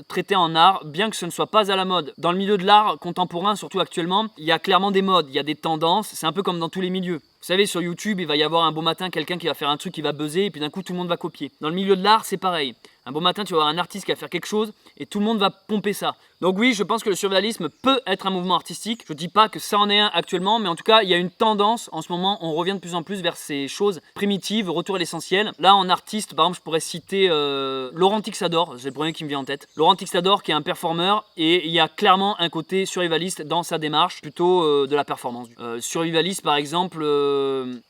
traité en art, bien que ce ne soit pas à la mode. Dans le milieu de l'art contemporain, surtout actuellement, il y a clairement des modes, il y a des tendances, c'est un peu comme dans tous les milieux. Vous savez, sur YouTube, il va y avoir un beau matin quelqu'un qui va faire un truc qui va buzzer et puis d'un coup, tout le monde va copier. Dans le milieu de l'art, c'est pareil. Un beau matin, tu vas avoir un artiste qui va faire quelque chose et tout le monde va pomper ça. Donc oui, je pense que le survivalisme peut être un mouvement artistique. Je dis pas que ça en est un actuellement, mais en tout cas, il y a une tendance en ce moment. On revient de plus en plus vers ces choses primitives, retour à l'essentiel. Là, en artiste, par exemple, je pourrais citer Laurent Tixador, c'est le premier qui me vient en tête. Laurent Tixador qui est un performeur et il y a clairement un côté survivaliste dans sa démarche, plutôt de la performance. Survivaliste, par exemple,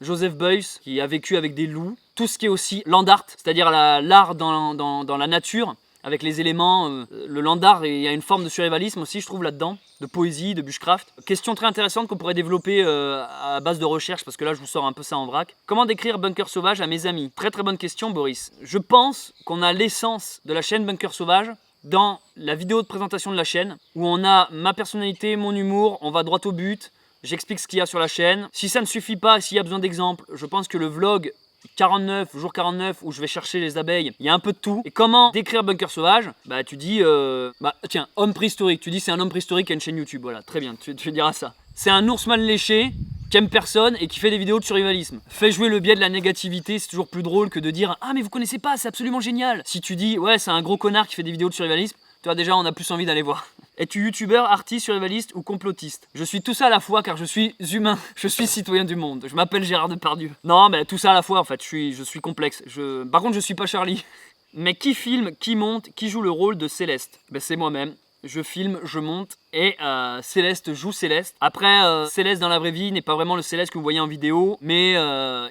Joseph Beuys qui a vécu avec des loups. Tout ce qui est aussi land art, c'est-à-dire l'art dans la nature, avec les éléments. Le land art, il y a une forme de survivalisme aussi, je trouve, là-dedans, de poésie, de bushcraft. Question très intéressante qu'on pourrait développer à base de recherche, parce que là, je vous sors un peu ça en vrac. Comment décrire Bunker Sauvage à mes amis? Très très bonne question, Boris. Je pense qu'on a l'essence de la chaîne Bunker Sauvage dans la vidéo de présentation de la chaîne, où on a ma personnalité, mon humour, on va droit au but, j'explique ce qu'il y a sur la chaîne. Si ça ne suffit pas, s'il y a besoin d'exemples, je pense que le vlog 49, jour 49, où je vais chercher les abeilles, il y a un peu de tout. Et comment décrire Bunker Sauvage? Bah tu dis, tiens, homme préhistorique, tu dis c'est un homme préhistorique qui a une chaîne YouTube, voilà, très bien, tu diras ça. C'est un ours mal léché, qui aime personne et qui fait des vidéos de survivalisme. Fais jouer le biais de la négativité, c'est toujours plus drôle que de dire « Ah mais vous connaissez pas, c'est absolument génial !» Si tu dis « Ouais, c'est un gros connard qui fait des vidéos de survivalisme », tu vois déjà, on a plus envie d'aller voir. Es-tu youtubeur, artiste, survivaliste ou complotiste? Je suis tout ça à la fois car je suis humain, je suis citoyen du monde, je m'appelle Gérard Depardieu. Non, mais tout ça à la fois en fait, je suis complexe. Par contre, je suis pas Charlie. Mais qui filme, qui monte, qui joue le rôle de Céleste? Ben, c'est moi-même. Je filme, je monte et Céleste joue Céleste. Après, Céleste dans la vraie vie n'est pas vraiment le Céleste que vous voyez en vidéo, mais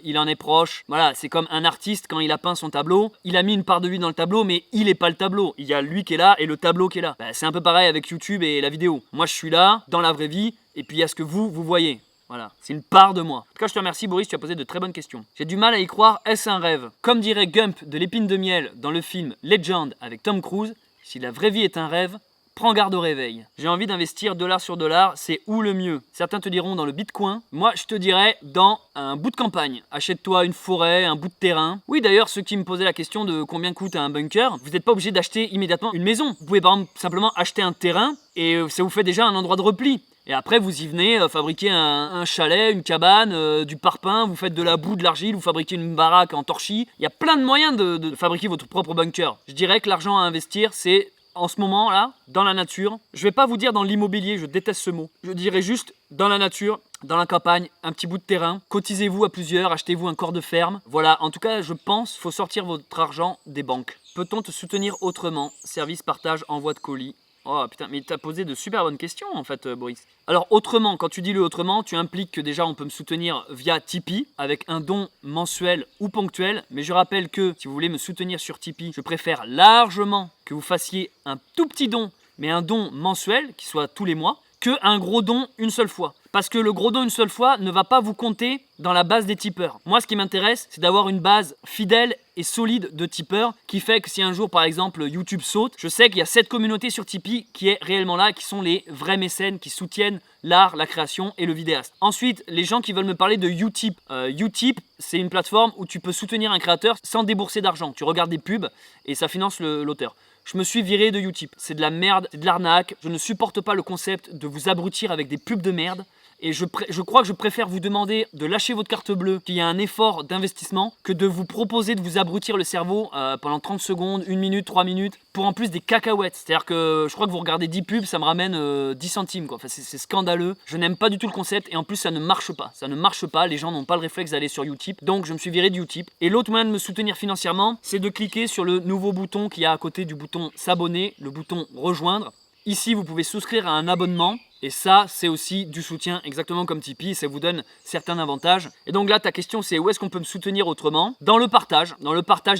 il en est proche. Voilà, c'est comme un artiste quand il a peint son tableau. Il a mis une part de lui dans le tableau, mais il n'est pas le tableau. Il y a lui qui est là et le tableau qui est là. Bah, c'est un peu pareil avec YouTube et la vidéo. Moi, je suis là, dans la vraie vie, et puis il y a ce que vous voyez. Voilà, c'est une part de moi. En tout cas, je te remercie Boris, tu as posé de très bonnes questions. J'ai du mal à y croire, est-ce un rêve? Comme dirait Gump de l'épine de miel dans le film Legend avec Tom Cruise, si la vraie vie est un rêve, Prends garde au réveil. J'ai envie d'investir dollar sur dollar, c'est où le mieux? Certains te diront dans le Bitcoin. Moi, je te dirais dans un bout de campagne. Achète-toi une forêt, un bout de terrain. Oui, d'ailleurs, ceux qui me posaient la question de combien coûte un bunker, vous n'êtes pas obligé d'acheter immédiatement une maison. Vous pouvez par exemple simplement acheter un terrain et ça vous fait déjà un endroit de repli. Et après, vous y venez fabriquer un chalet, une cabane, du parpaing, vous faites de la boue, de l'argile, vous fabriquez une baraque en torchis. Il y a plein de moyens de fabriquer votre propre bunker. Je dirais que l'argent à investir, c'est en ce moment là, dans la nature. Je vais pas vous dire dans l'immobilier, je déteste ce mot. Je dirais juste dans la nature, dans la campagne, un petit bout de terrain. Cotisez-vous à plusieurs, achetez-vous un corps de ferme. Voilà, en tout cas, je pense faut sortir votre argent des banques. Peut-on te soutenir autrement? Service, partage, envoi de colis. Oh putain, mais t'as posé de super bonnes questions en fait, Boris. Alors autrement, quand tu dis le autrement, tu impliques que déjà on peut me soutenir via Tipeee avec un don mensuel ou ponctuel. Mais je rappelle que si vous voulez me soutenir sur Tipeee, je préfère largement que vous fassiez un tout petit don, mais un don mensuel qui soit tous les mois, que un gros don une seule fois. Parce que le gros don une seule fois ne va pas vous compter dans la base des tipeurs. Moi, ce qui m'intéresse, c'est d'avoir une base fidèle et solide de tipeurs qui fait que si un jour, par exemple, YouTube saute, je sais qu'il y a cette communauté sur Tipeee qui est réellement là, qui sont les vrais mécènes qui soutiennent l'art, la création et le vidéaste. Ensuite, les gens qui veulent me parler de Utip. Utip, c'est une plateforme où tu peux soutenir un créateur sans débourser d'argent. Tu regardes des pubs et ça finance l'auteur. Je me suis viré de Utip. C'est de la merde, c'est de l'arnaque. Je ne supporte pas le concept de vous abrutir avec des pubs de merde. Et je crois que je préfère vous demander de lâcher votre carte bleue, qu'il y a un effort d'investissement, que de vous proposer de vous abrutir le cerveau pendant 30 secondes, 1 minute, 3 minutes, pour en plus des cacahuètes. C'est-à-dire que je crois que vous regardez 10 pubs, ça me ramène 10 centimes, quoi. Enfin, c'est scandaleux. Je n'aime pas du tout le concept et en plus ça ne marche pas. Ça ne marche pas, les gens n'ont pas le réflexe d'aller sur Utip. Donc je me suis viré de Utip. Et l'autre moyen de me soutenir financièrement, c'est de cliquer sur le nouveau bouton qu'il y a à côté du bouton s'abonner, le bouton rejoindre. Ici, vous pouvez souscrire à un abonnement. Et ça, c'est aussi du soutien, exactement comme Tipeee, ça vous donne certains avantages. Et donc là, ta question, c'est où est-ce qu'on peut me soutenir autrement? Dans le partage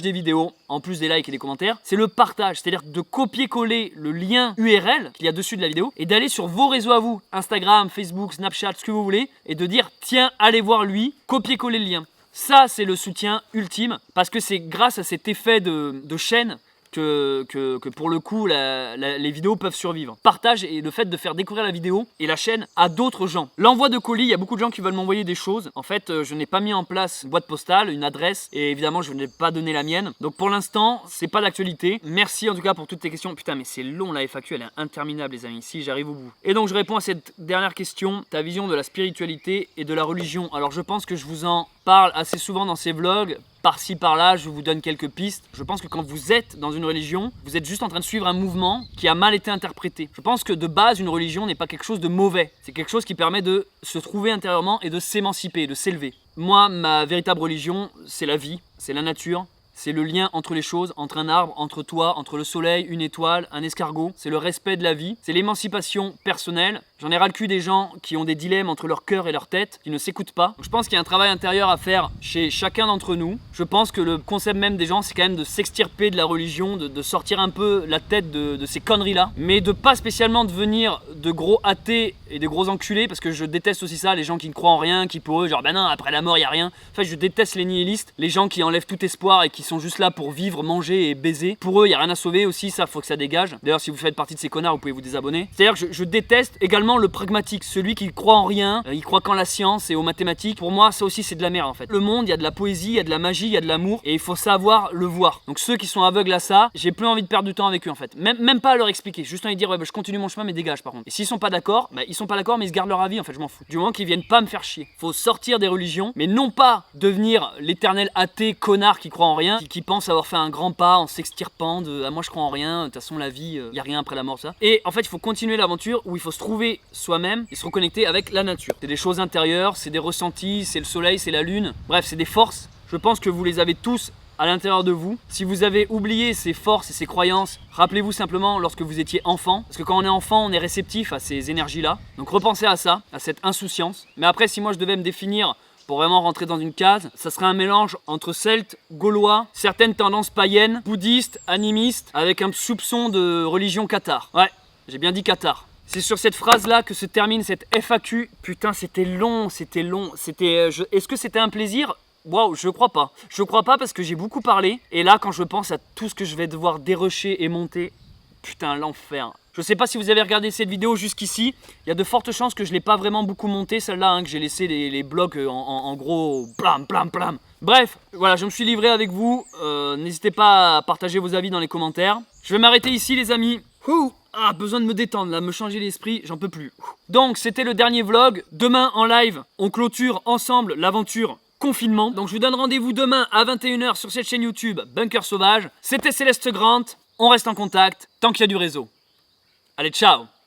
des vidéos, en plus des likes et des commentaires, c'est le partage, c'est-à-dire de copier-coller le lien URL qu'il y a dessus de la vidéo et d'aller sur vos réseaux à vous, Instagram, Facebook, Snapchat, ce que vous voulez, et de dire, tiens, allez voir lui, copier-coller le lien. Ça, c'est le soutien ultime, parce que c'est grâce à cet effet de chaîne que pour le coup les vidéos peuvent survivre. Partage et le fait de faire découvrir la vidéo et la chaîne à d'autres gens. L'envoi de colis, il y a beaucoup de gens qui veulent m'envoyer des choses. En fait, je n'ai pas mis en place une boîte postale, une adresse et évidemment je n'ai pas donné la mienne. Donc pour l'instant, c'est pas d'actualité. Merci en tout cas pour toutes tes questions. Putain mais c'est long la FAQ, elle est interminable les amis. Ici j'arrive au bout. Et donc je réponds à cette dernière question, ta vision de la spiritualité et de la religion. Alors je pense que je vous en parle assez souvent dans ces vlogs. Par-ci, par-là, je vous donne quelques pistes. Je pense que quand vous êtes dans une religion, vous êtes juste en train de suivre un mouvement qui a mal été interprété. Je pense que de base, une religion n'est pas quelque chose de mauvais. C'est quelque chose qui permet de se trouver intérieurement et de s'émanciper, de s'élever. Moi, ma véritable religion, c'est la vie, c'est la nature. C'est le lien entre les choses, entre un arbre, entre toi, entre le soleil, une étoile, un escargot. C'est le respect de la vie, c'est l'émancipation personnelle. J'en ai ras le cul des gens qui ont des dilemmes entre leur cœur et leur tête, qui ne s'écoutent pas. Donc je pense qu'il y a un travail intérieur à faire chez chacun d'entre nous. Je pense que le concept même des gens, c'est quand même de s'extirper de la religion, de sortir un peu la tête de ces conneries-là. Mais de pas spécialement devenir de gros athées et de gros enculés, parce que je déteste aussi ça, les gens qui ne croient en rien, qui pour eux, genre ben non, après la mort, il n'y a rien. Enfin, je déteste les nihilistes, les gens qui enlèvent tout espoir et qui sont juste là pour vivre, manger et baiser. Pour eux, il n'y a rien à sauver aussi, ça, faut que ça dégage. D'ailleurs, si vous faites partie de ces connards, vous pouvez vous désabonner. C'est-à-dire que je déteste également le pragmatique, celui qui croit en rien, il croit qu'en la science et aux mathématiques. Pour moi, ça aussi, c'est de la merde en fait. Le monde, il y a de la poésie, il y a de la magie, il y a de l'amour et il faut savoir le voir. Donc ceux qui sont aveugles à ça, j'ai plus envie de perdre du temps avec eux en fait. Même pas à leur expliquer, juste envie de dire ouais, bah, je continue mon chemin mais dégage par contre. Et s'ils sont pas d'accord, bah, ils sont pas d'accord mais ils se gardent leur avis en fait, je m'en fous. Du moment qu'ils viennent pas me faire chier. Faut sortir des religions, mais non pas devenir l'éternel athée connard qui croit en rien, qui pense avoir fait un grand pas en s'extirpant de moi je crois en rien, de toute façon la vie, y a rien après la mort ça. Et en fait il faut continuer l'aventure où il faut se trouver soi-même et se reconnecter avec la nature. C'est des choses intérieures, c'est des ressentis, c'est le soleil, c'est la lune, bref c'est des forces. Je pense que vous les avez tous à l'intérieur de vous. Si vous avez oublié ces forces et ces croyances, rappelez-vous simplement lorsque vous étiez enfant. Parce que quand on est enfant, on est réceptif à ces énergies-là. Donc repensez à ça, à cette insouciance. Mais après, si moi je devais me définir pour vraiment rentrer dans une case, ça serait un mélange entre celte, gaulois, certaines tendances païennes, bouddhistes, animistes, avec un soupçon de religion cathare. Ouais, j'ai bien dit cathare. C'est sur cette phrase-là que se termine cette FAQ. Putain, c'était long, c'était long. Est-ce que c'était un plaisir ? Waouh, je crois pas. Je crois pas parce que j'ai beaucoup parlé. Et là, quand je pense à tout ce que je vais devoir dérocher et monter, Putain, l'enfer. Je sais pas si vous avez regardé cette vidéo jusqu'ici. Il y a de fortes chances que je l'ai pas vraiment beaucoup montée, celle-là, hein, que j'ai laissé les blocs en gros plam, plam, plam. Bref, voilà, je me suis livré avec vous. N'hésitez pas à partager vos avis dans les commentaires. Je vais m'arrêter ici, les amis. Ouh. Ah, besoin de me détendre, là, me changer l'esprit, j'en peux plus. Donc, c'était le dernier vlog. Demain, en live, on clôture ensemble l'aventure confinement. Donc, je vous donne rendez-vous demain à 21 h sur cette chaîne YouTube Bunker Sauvage. C'était Céleste Grant. On reste en contact tant qu'il y a du réseau. Allez, ciao!